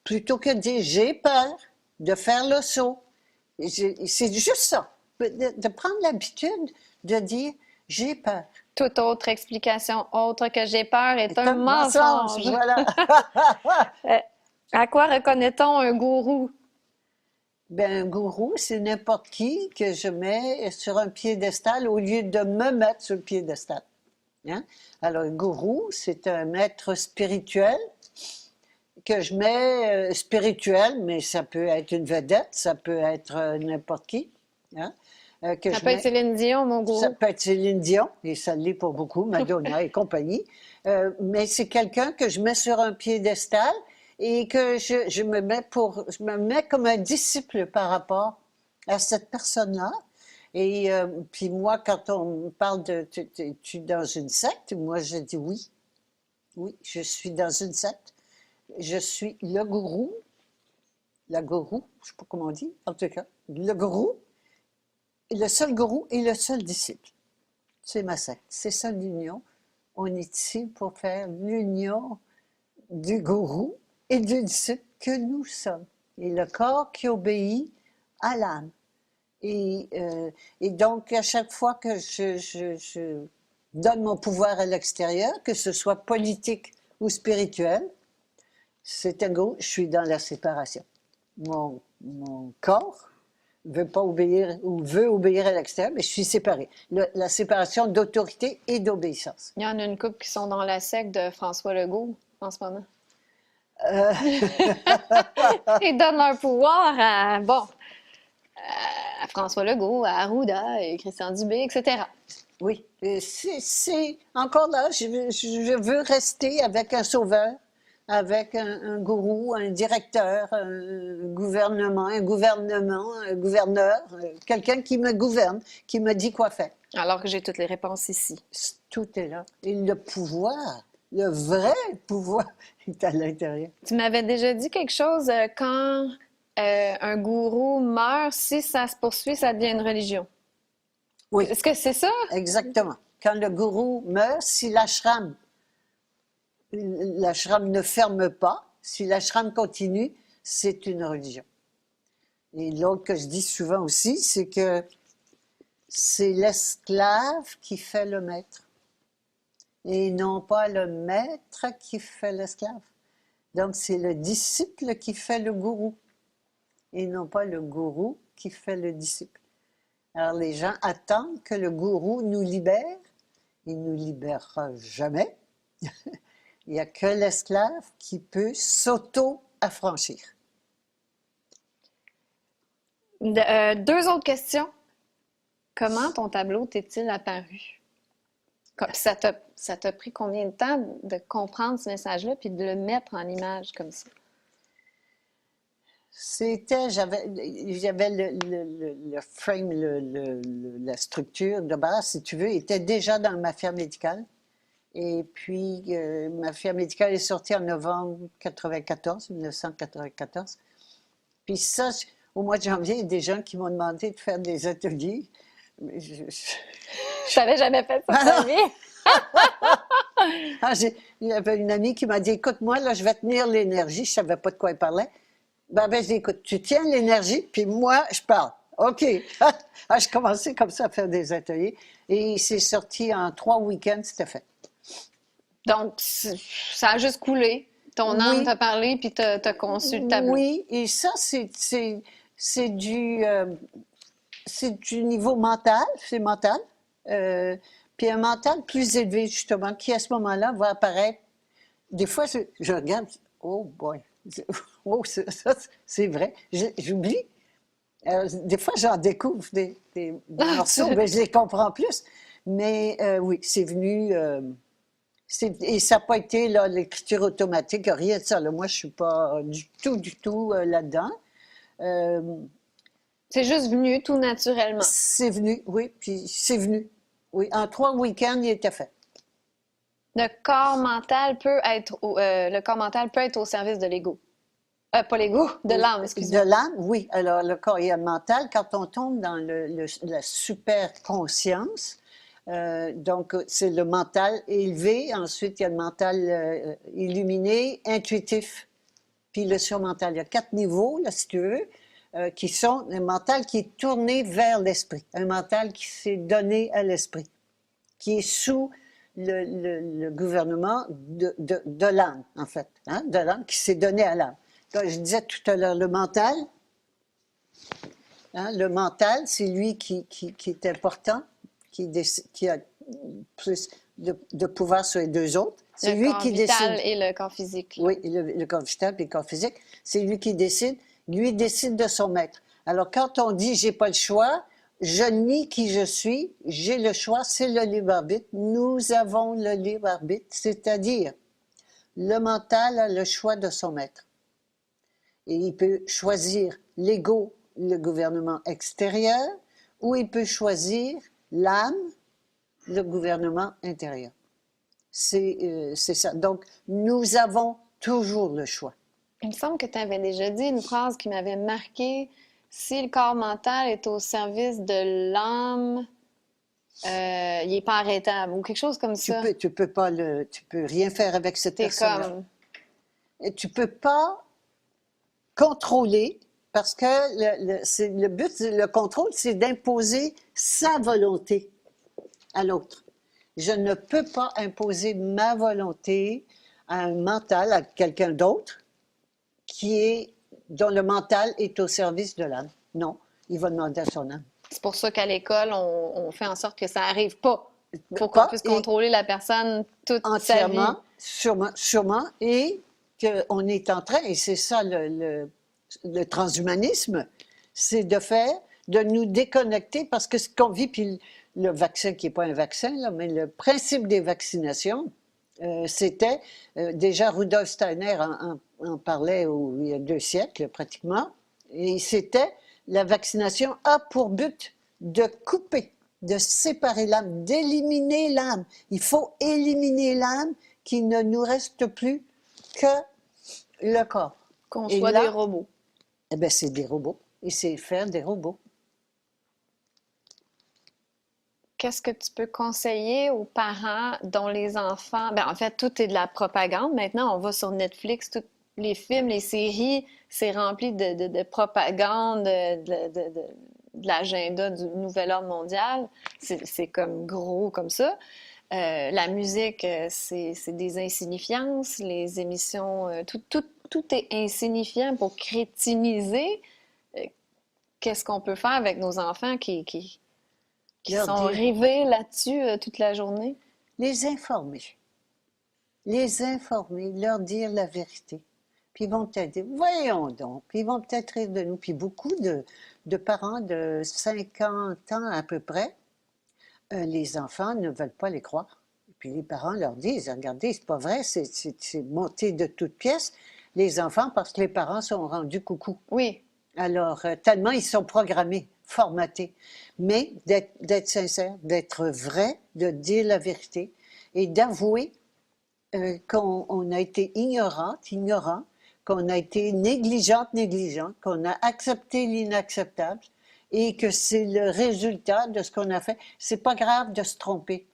Plutôt que de dire j'ai peur de faire le saut. C'est juste ça. De prendre l'habitude de dire j'ai peur. Toute autre explication autre que j'ai peur est un mensonge. Voilà. À quoi reconnaît-on un gourou? Ben, un gourou, c'est n'importe qui que je mets sur un piédestal au lieu de me mettre sur le piédestal. Hein? Alors, un gourou, c'est un maître spirituel que je mets spirituel, mais ça peut être une vedette, ça peut être n'importe qui. Hein? Que Ça je peut être mets- Céline Dion, mon gourou. Ça peut être Céline Dion, et ça l'est pour beaucoup, Madonna et compagnie. Mais c'est quelqu'un que je mets sur un piédestal et que je me mets comme un disciple par rapport à cette personne-là. Et puis moi, quand on me parle de tu es dans une secte, moi je dis oui. Oui, je suis dans une secte. Je suis le gourou, la gourou, je ne sais pas comment on dit, en tout cas, le gourou, le seul gourou et le seul disciple. C'est ma secte. C'est ça l'union. On est ici pour faire l'union du gourou et du disciple que nous sommes. Et le corps qui obéit à l'âme. Et donc, à chaque fois que je donne mon pouvoir à l'extérieur, que ce soit politique ou spirituel, c'est un gourou, je suis dans la séparation. Mon corps veut pas obéir ou veut obéir à l'extérieur, mais je suis séparée. La séparation d'autorité et d'obéissance. Il y en a une couple qui sont dans la secte de François Legault en ce moment. Ils donnent leur pouvoir à François Legault, à Arruda et Christian Dubé, etc. Oui, c'est encore là, je veux rester avec un sauveur, avec un gourou, un directeur, un gouverneur, quelqu'un qui me gouverne, qui me dit quoi faire. Alors que j'ai toutes les réponses ici. Tout est là. Et le pouvoir, le vrai pouvoir est à l'intérieur. Tu m'avais déjà dit quelque chose quand un gourou meurt, si ça se poursuit, ça devient une religion. Oui, Est-ce que c'est ça? exactement. Quand le gourou meurt, si l'ashram ne ferme pas, si l'ashram continue, c'est une religion. Et l'autre que je dis souvent aussi, c'est que c'est l'esclave qui fait le maître et non pas le maître qui fait l'esclave. Donc, c'est le disciple qui fait le gourou et non pas le gourou qui fait le disciple. Alors, les gens attendent que le gourou nous libère. Il ne nous libérera jamais. Il n'y a que l'esclave qui peut s'auto-affranchir. Deux autres questions. Comment ton tableau t'est-il apparu? Ça t'a pris combien de temps de comprendre ce message-là puis de le mettre en image comme ça? J'avais le frame, la structure de base, si tu veux, était déjà dans Mafia médicale. Et puis, Mafia médicale est sortie en novembre 1994. Puis ça, au mois de janvier, il y a des gens qui m'ont demandé de faire des ateliers. Mais Je n'avais jamais fait ça de ta vie. Il y avait une amie qui m'a dit, écoute, moi, là, je vais tenir l'énergie. Je ne savais pas de quoi elle parlait. Ben, je dis, écoute, tu tiens l'énergie, puis moi, je parle. OK. Je commençais comme ça à faire des ateliers. Et c'est sorti en 3 week-ends, c'était fait. Donc, ça a juste coulé. Ton âme t'a parlé, puis t'as conçu le tableau. Oui, et ça, c'est du niveau mental, c'est mental. Puis un mental plus élevé, justement, qui à ce moment-là va apparaître. Des fois, je regarde, oh boy, oh, ça, c'est vrai, j'oublie. Des fois, j'en découvre des morceaux, mais je les comprends plus. Mais oui, c'est venu. Et ça n'a pas été l'écriture automatique, rien de ça. Là. Moi, je ne suis pas du tout là-dedans. C'est juste venu tout naturellement. C'est venu, oui, puis c'est venu. Oui, en 3 week-ends, il était fait. Le corps mental peut être au service de l'ego. Pas l'ego, de l'âme, excusez-moi. De l'âme, oui. Alors, le corps et le mental, quand on tombe dans la super conscience, donc c'est le mental élevé, ensuite il y a le mental illuminé, intuitif, puis le surmental. Il y a 4 niveaux, là, si tu veux, qui sont un mental qui est tourné vers l'esprit, un mental qui s'est donné à l'esprit, qui est sous le gouvernement de l'âme, en fait, hein, de l'âme qui s'est donné à l'âme. Donc, je disais tout à l'heure, le mental, c'est lui qui est important, qui a plus de pouvoir sur les deux autres. C'est lui qui décide. Le corps vital et le corps physique. Là. Oui, le corps vital et le corps physique. C'est lui qui décide. Lui décide de son maître. Alors, quand on dit « j'ai pas le choix », je nie qui je suis, j'ai le choix, c'est le libre arbitre. Nous avons le libre arbitre, c'est-à-dire le mental a le choix de son maître. Et il peut choisir l'ego, le gouvernement extérieur, ou il peut choisir l'âme, le gouvernement intérieur. C'est ça. Donc, nous avons toujours le choix. Il me semble que tu avais déjà dit une phrase qui m'avait marquée. Si le corps mental est au service de l'âme, il n'est pas arrêtable ou quelque chose comme ça. Tu peux rien faire avec cette personne-là. Et tu peux pas contrôler parce que le but, le contrôle, c'est d'imposer sa volonté à l'autre. Je ne peux pas imposer ma volonté à un mental, à quelqu'un d'autre, dont le mental est au service de l'âme. Non, il va demander à son âme. C'est pour ça qu'à l'école, on fait en sorte que ça n'arrive pas. Pour qu'on puisse contrôler la personne toute sa vie. Sûrement. Et qu'on est en train, et c'est ça le transhumanisme, c'est de nous déconnecter parce que ce qu'on vit, puis le vaccin qui n'est pas un vaccin, là, mais le principe des vaccinations, c'était, déjà Rudolf Steiner en parlait il y a 2 siècles pratiquement, et c'était la vaccination a pour but de couper, de séparer l'âme, d'éliminer l'âme. Il faut éliminer l'âme, qu'il ne nous reste plus que le corps. Qu'on soit des robots. Eh bien, c'est des robots. Et c'est faire des robots. Qu'est-ce que tu peux conseiller aux parents dont les enfants... Ben, en fait, tout est de la propagande. Maintenant, on va sur Netflix, tous les films, les séries, c'est rempli de propagande, de l'agenda du nouvel ordre mondial. C'est comme gros comme ça. La musique, c'est des insignifiances. Les émissions, tout est insignifiant pour crétiniser. Euh, Qu'est-ce qu'on peut faire avec nos enfants qui Leur sont dire, rivés là-dessus toute la journée? les informer. Les informer, leur dire la vérité. Puis ils vont peut-être dire, voyons donc, puis ils vont peut-être rire de nous. Puis beaucoup de parents de 50 ans à peu près, les enfants ne veulent pas les croire. Puis les parents leur disent, regardez, c'est pas vrai, c'est monté de toutes pièces. Les enfants, parce que les parents sont rendus coucou. Oui, Alors, tellement ils sont programmés, formatés. Mais d'être sincère, d'être vrai, de dire la vérité et d'avouer qu'on a été ignorant, qu'on a été négligent, qu'on a accepté l'inacceptable et que c'est le résultat de ce qu'on a fait. C'est pas grave de se tromper.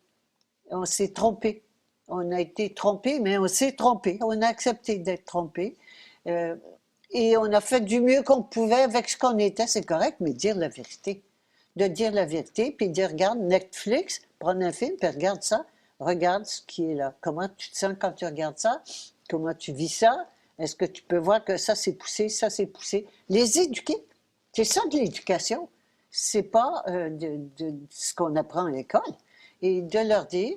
On s'est trompé. On a été trompé, mais on s'est trompé. On a accepté d'être trompé. Euh, et on a fait du mieux qu'on pouvait avec ce qu'on était. C'est correct, mais dire la vérité. De dire la vérité, puis dire, regarde, Netflix, prendre un film, puis regarde ça. Regarde ce qui est là. Comment tu te sens quand tu regardes ça? Comment tu vis ça? Est-ce que tu peux voir que ça c'est poussé, ça c'est poussé? Les éduquer. C'est ça de l'éducation. C'est pas de ce qu'on apprend à l'école. Et de leur dire,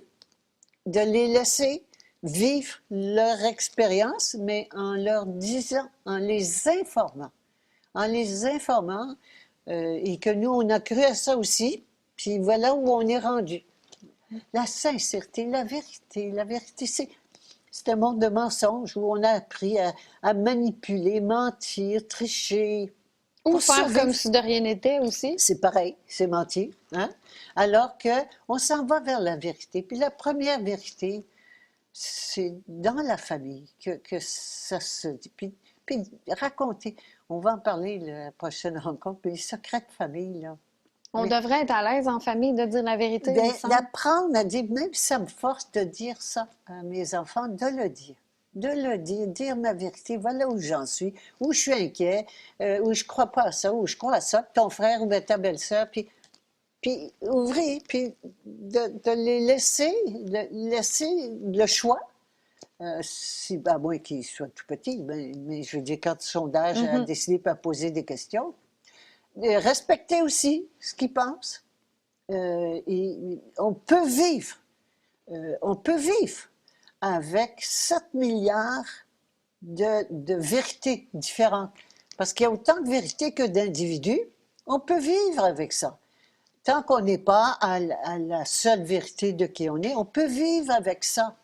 de les laisser vivre leur expérience, mais en leur disant, en les informant. En les informant, et que nous, on a cru à ça aussi, puis voilà où on est rendu. La sincérité, la vérité, c'est un monde de mensonges où on a appris à manipuler, mentir, tricher, ou pour faire comme survivre. si de rien n'était aussi. C'est pareil, c'est mentir. Hein? Alors qu'on s'en va vers la vérité. Puis la première vérité, c'est dans la famille que ça se dit. Puis raconter, on va en parler la prochaine rencontre, puis les secrets de famille, là. On devrait être à l'aise en famille de dire la vérité, il me semble. D'apprendre à dire, même si ça me force de dire ça à mes enfants, de le dire. De le dire ma vérité, voilà où j'en suis, où je suis inquiet, où je crois pas à ça, où je crois à ça, ton frère ou ta belle-sœur, puis ouvrir, puis de les laisser le choix. Si, à moins qu'ils soient tout petits, mais je veux dire, quand le sondage a décidé de poser des questions, respecter aussi ce qu'ils pensent. Et on peut vivre avec 7 milliards de vérités différentes. Parce qu'il y a autant de vérités que d'individus. On peut vivre avec ça. Tant qu'on n'est pas à la seule vérité de qui on est, on peut vivre avec ça.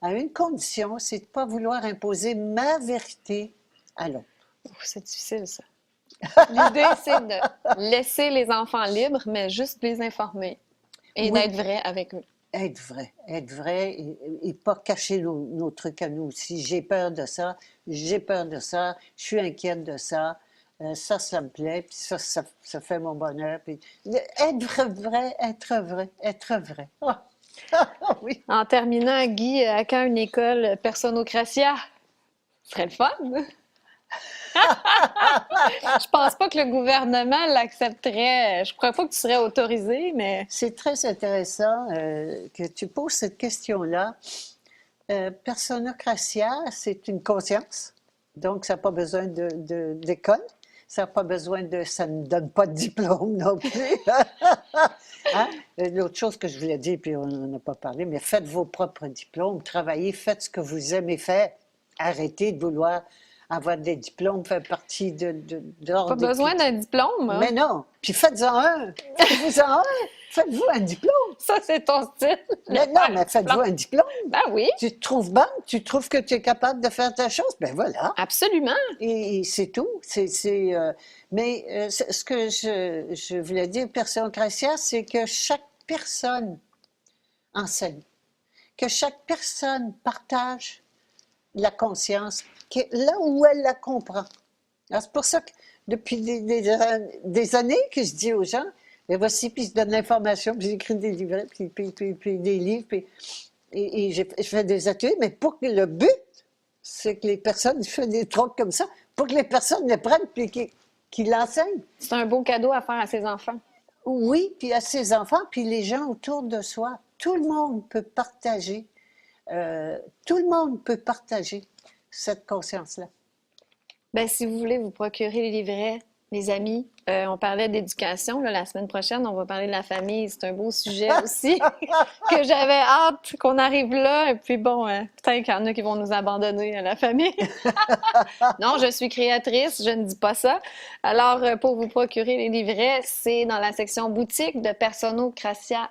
À une condition, c'est de ne pas vouloir imposer ma vérité à l'autre. Ouf, c'est difficile, ça. L'idée, c'est de laisser les enfants libres, mais juste les informer et Oui. d'être vrai avec eux. Être vrai et pas cacher nos trucs à nous aussi. J'ai peur de ça, je suis inquiète de ça, ça me plaît, puis ça fait mon bonheur. Puis, être vrai. Ah, oui. En terminant, Guy, à quand une école Personocratia? Ce serait le fun. Je pense pas que le gouvernement l'accepterait. Je crois pas que tu serais autorisé, mais C'est très intéressant que tu poses cette question-là. Personocratia, c'est une conscience, donc ça n'a pas besoin d'école, ça n'a pas besoin ça ne donne pas de diplôme non plus. Hein? L'autre chose que je voulais dire, puis on n'en a pas parlé, mais faites vos propres diplômes, travaillez, faites ce que vous aimez faire, arrêtez de vouloir avoir des diplômes, faire partie de pas besoin d'un diplôme, hein? Mais non, puis faites-en un, faites-vous-en un, faites-vous un diplôme. Ça, c'est ton style. Mais non, mais faites-vous un diplôme. Ben oui, Tu te trouves bonne, tu trouves que tu es capable de faire ta chose, ben voilà. absolument. Et c'est tout. Mais ce que je voulais dire, Personocratia, c'est que chaque personne enseigne, que chaque personne partage la conscience, là où elle la comprend. Alors, c'est pour ça que depuis des années que je dis aux gens, mais voici, puis je donne l'information, puis j'écris des livrets, puis des livres, et je fais des ateliers, mais pour que le but, c'est que les personnes, je fais des trucs comme ça, pour que les personnes le prennent, puis qu'ils l'enseignent. C'est un beau cadeau à faire à ses enfants. Oui, puis à ses enfants, puis les gens autour de soi. Tout le monde peut partager, tout le monde peut partager cette conscience-là. Ben, si vous voulez vous procurer les livrets, les amis, on parlait d'éducation, là, la semaine prochaine, on va parler de la famille. C'est un beau sujet aussi que j'avais hâte qu'on arrive là. Et puis bon, peut-être qu'il y en a qui vont nous abandonner à la famille. Non, je suis créatrice, je ne dis pas ça. Alors, pour vous procurer les livrets, c'est dans la section boutique de personocracia.com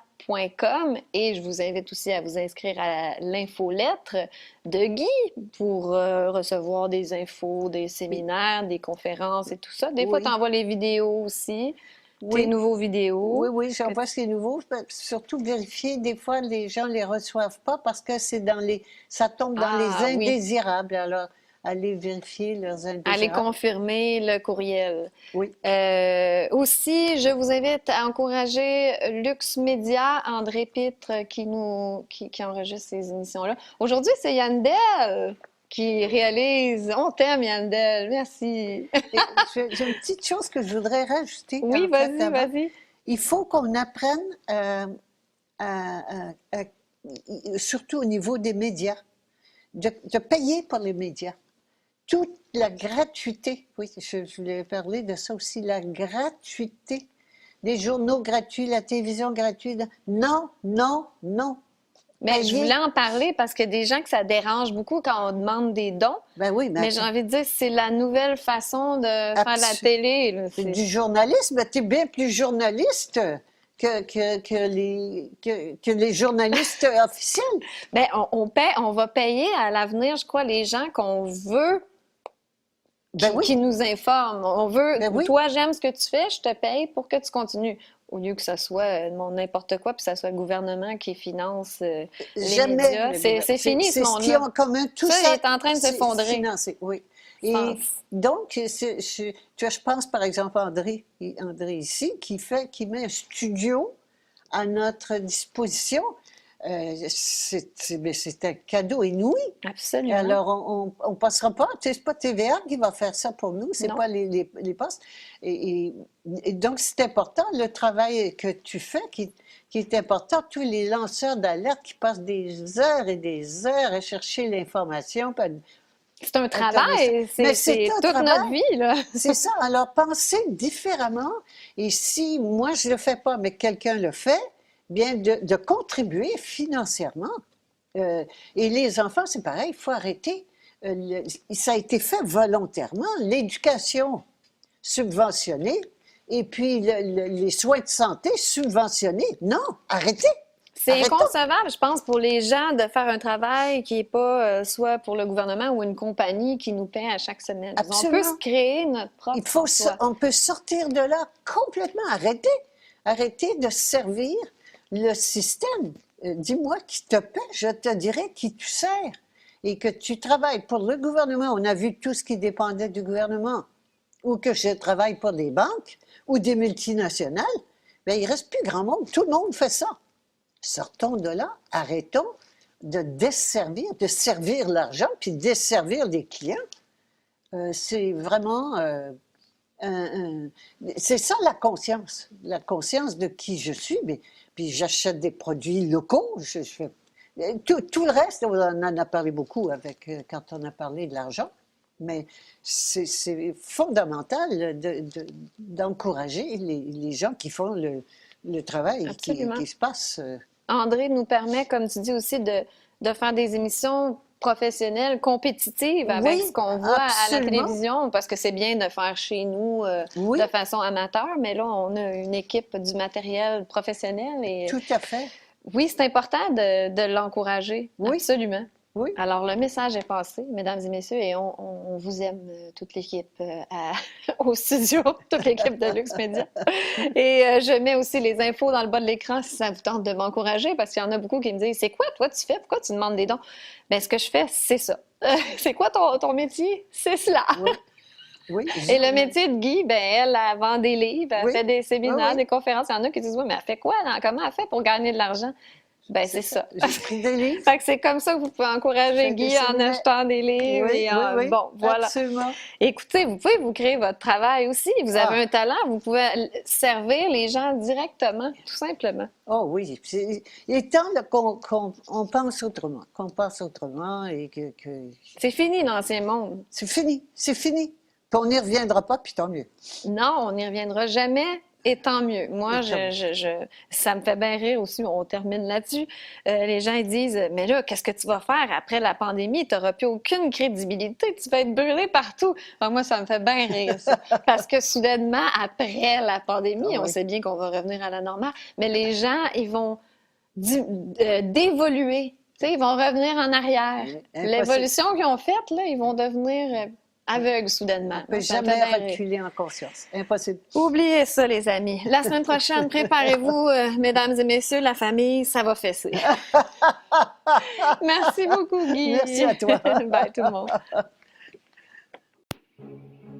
et je vous invite aussi à vous inscrire à l'infolettre de Guy pour recevoir des infos, des séminaires, des conférences et tout ça. Des fois, Oui. tu envoies les vidéos aussi, tes Oui. nouveaux vidéos. Oui, oui, j'envoie ce qui est nouveau. Surtout vérifier, des fois, les gens ne les reçoivent pas parce que ça tombe dans les Ah, oui. indésirables. Alors, allez vérifier leurs Allez indésirables. confirmer le courriel. Oui. Aussi, je vous invite à encourager Lux Média, André Pitre qui enregistre ces émissions-là. Aujourd'hui, c'est Yandel qui réalise. On t'aime, Yandel. Merci. Et j'ai une petite chose que je voudrais rajouter. Oui, en fait, vas-y, avant. vas-y. Il faut qu'on apprenne, surtout au niveau des médias, de payer pour les médias. Toute la gratuité, oui, je voulais parler de ça aussi, la gratuité, les journaux gratuits, la télévision gratuite. Non, non, non. Mais je Payer. voulais en parler parce qu'il y a des gens que ça dérange beaucoup quand on demande des dons. Ben oui, Mais j'ai envie de dire, c'est la nouvelle façon de faire la télé. Là. C'est du journalisme. Tu es bien plus journaliste que les journalistes officiels. Bien, on va payer à l'avenir, je crois, les gens qu'on veut Ben oui. qui nous informent. On veut, Ben oui. toi, j'aime ce que tu fais, je te paye pour que tu continues. Au lieu que ça soit n'importe quoi, puis ça soit le gouvernement qui finance les médias. C'est fini, ce monde-là. C'est ce qu'ils ont en commun. Tout ça, ça est en train de s'effondrer. Financé, oui. Et donc, tu vois, je pense par exemple à André ici, qui met un studio à notre disposition. C'est un cadeau inouï. Absolument. Alors, on ne passera pas. C'est pas TVA qui va faire ça pour nous, c'est pas les postes. Et donc, c'est important, le travail que tu fais, qui est important. Tous les lanceurs d'alerte qui passent des heures et des heures à chercher l'information. C'est un travail, c'est toute notre vie, là. C'est ça. Alors, pensez différemment. Et si moi, je ne le fais pas, mais quelqu'un le fait, bien de contribuer financièrement. Et les enfants, c'est pareil, il faut arrêter. Ça a été fait volontairement. L'éducation subventionnée et puis les soins de santé subventionnés. Non, arrêtez. C'est inconcevable, je pense, pour les gens de faire un travail qui n'est pas soit pour le gouvernement ou une compagnie qui nous paie à chaque semaine. Absolument. On peut se créer notre propre emploi. On peut sortir de là complètement. Arrêtez de servir le système. Dis-moi qui te paie, je te dirai qui tu sers. Et que tu travailles pour le gouvernement. On a vu tout ce qui dépendait du gouvernement. Ou que je travaille pour des banques ou des multinationales. Bien, il ne reste plus grand monde. Tout le monde fait ça. Sortons de là, arrêtons de servir l'argent, puis desservir les clients. C'est vraiment... c'est ça la conscience de qui je suis. Mais, puis j'achète des produits locaux. Tout le reste, on en a parlé beaucoup quand on a parlé de l'argent. Mais c'est fondamental d'encourager les gens qui font le travail qui se passe. André nous permet, comme tu dis aussi, de faire des émissions professionnelles, compétitives avec ce qu'on voit à la télévision, parce que c'est bien de faire chez nous de façon amateur, mais là, on a une équipe du matériel professionnel. Et, tout à fait. Oui, c'est important de l'encourager, absolument. Oui. Alors, le message est passé, mesdames et messieurs, et on vous aime, toute l'équipe au studio, toute l'équipe de Lux Média. Et je mets aussi les infos dans le bas de l'écran si ça vous tente de m'encourager, parce qu'il y en a beaucoup qui me disent « C'est quoi, toi, tu fais? Pourquoi tu demandes des dons? » Bien, ce que je fais, c'est ça. C'est quoi ton métier? C'est cela. oui. Et le métier de Guy, ben elle vend des livres, elle Oui. fait des séminaires, Oui. des conférences. Il y en a qui disent, oui, mais elle fait quoi, là? Comment elle fait pour gagner de l'argent? Ben, c'est ça. J'écris des livres. Fait que c'est comme ça que vous pouvez encourager Fais des Guy en séminaires. achetant des livres Oui, oui, bon, voilà. absolument. Écoutez, vous pouvez vous créer votre travail aussi. Vous avez un talent, vous pouvez servir les gens directement, tout simplement. Oh oui, il est temps là, qu'on pense autrement, et que... C'est fini l'ancien monde. C'est fini. Puis on n'y reviendra pas, puis tant mieux. Non, on n'y reviendra jamais. Et tant mieux. Moi, ça me fait bien rire aussi, on termine là-dessus. Les gens ils disent, mais là, qu'est-ce que tu vas faire après la pandémie? Tu n'auras plus aucune crédibilité, tu vas être brûlé partout. Alors, moi, ça me fait bien rire, ça. Parce que soudainement, après la pandémie, on sait bien qu'on va revenir à la normale, mais les gens, ils vont d'évoluer. Ils vont revenir en arrière. L'évolution qu'ils ont faite, là, ils vont devenir aveugles soudainement. On ne peut jamais reculer en conscience. Impossible. Oubliez ça, les amis. La semaine prochaine, préparez-vous, mesdames et messieurs, la famille, ça va fesser. Merci beaucoup, Guy. Merci à toi. Bye, tout le monde.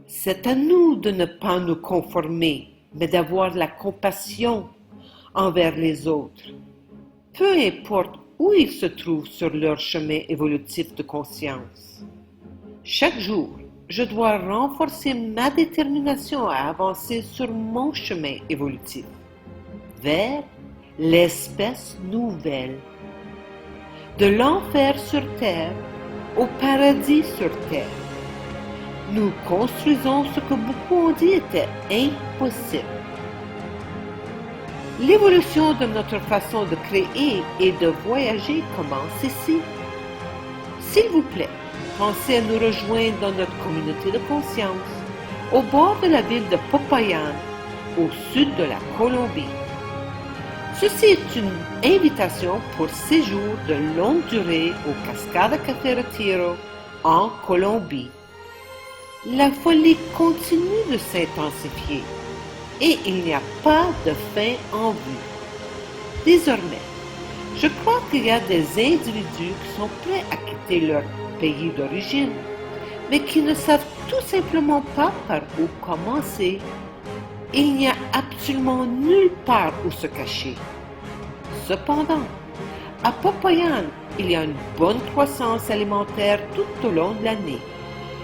C'est à nous de ne pas nous conformer, mais d'avoir la compassion envers les autres. Peu importe où ils se trouvent sur leur chemin évolutif de conscience. Chaque jour, je dois renforcer ma détermination à avancer sur mon chemin évolutif vers l'espèce nouvelle. De l'enfer sur terre au paradis sur terre. Nous construisons ce que beaucoup ont dit était impossible. L'évolution de notre façon de créer et de voyager commence ici. S'il vous plaît, pensez à nous rejoindre dans notre communauté de conscience, au bord de la ville de Popayan, au sud de la Colombie. Ceci est une invitation pour séjour de longue durée au Cascada Café Retiro, en Colombie. La folie continue de s'intensifier et il n'y a pas de fin en vue. Désormais, je crois qu'il y a des individus qui sont prêts à quitter leur pays d'origine, mais qui ne savent tout simplement pas par où commencer. Il n'y a absolument nulle part où se cacher. Cependant, à Popayan, il y a une bonne croissance alimentaire tout au long de l'année.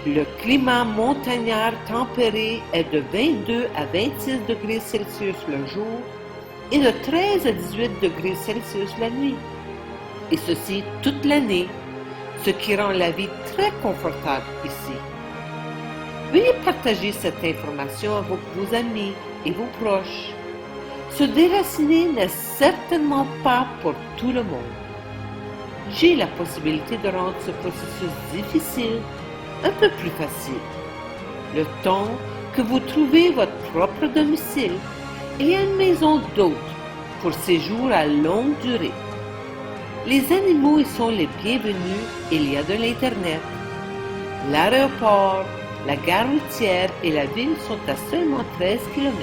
Le climat montagnard tempéré est de 22 à 26 degrés Celsius le jour et de 13 à 18 degrés Celsius la nuit. Et ceci toute l'année, ce qui rend la vie très confortable ici. Veuillez partager cette information avec vos amis et vos proches. Se déraciner n'est certainement pas pour tout le monde. J'ai la possibilité de rendre ce processus difficile un peu plus facile. Le temps que vous trouvez votre propre domicile, il y a une maison d'hôte pour séjour à longue durée. Les animaux y sont les bienvenus, il y a de l'Internet. L'aéroport, la gare routière et la ville sont à seulement 13 km.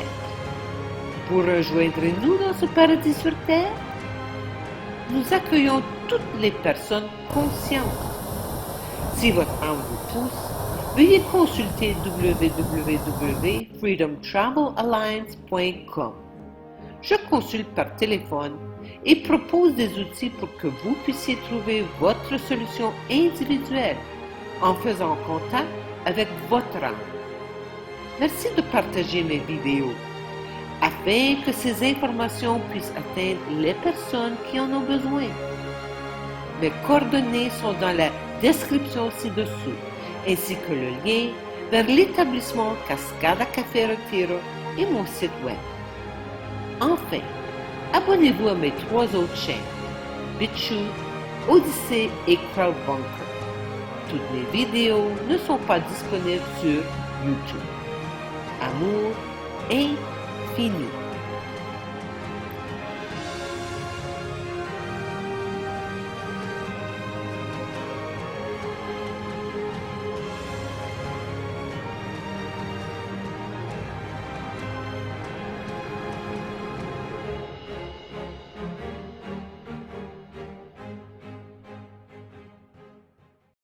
Vous rejoindrez-nous dans ce paradis sur Terre? Nous accueillons toutes les personnes conscientes. Si votre âme vous pousse, veuillez consulter www.freedomtravelalliance.com. Je consulte par téléphone et propose des outils pour que vous puissiez trouver votre solution individuelle en faisant contact avec votre âme. Merci de partager mes vidéos afin que ces informations puissent atteindre les personnes qui en ont besoin. Mes coordonnées sont dans la description ci-dessous, ainsi que le lien vers l'établissement Cascada Café Retiro et mon site web. Enfin, abonnez-vous à mes 3 autres chaînes, BitChute, Odyssey et Crowdbunker. Toutes mes vidéos ne sont pas disponibles sur YouTube. Amour infini.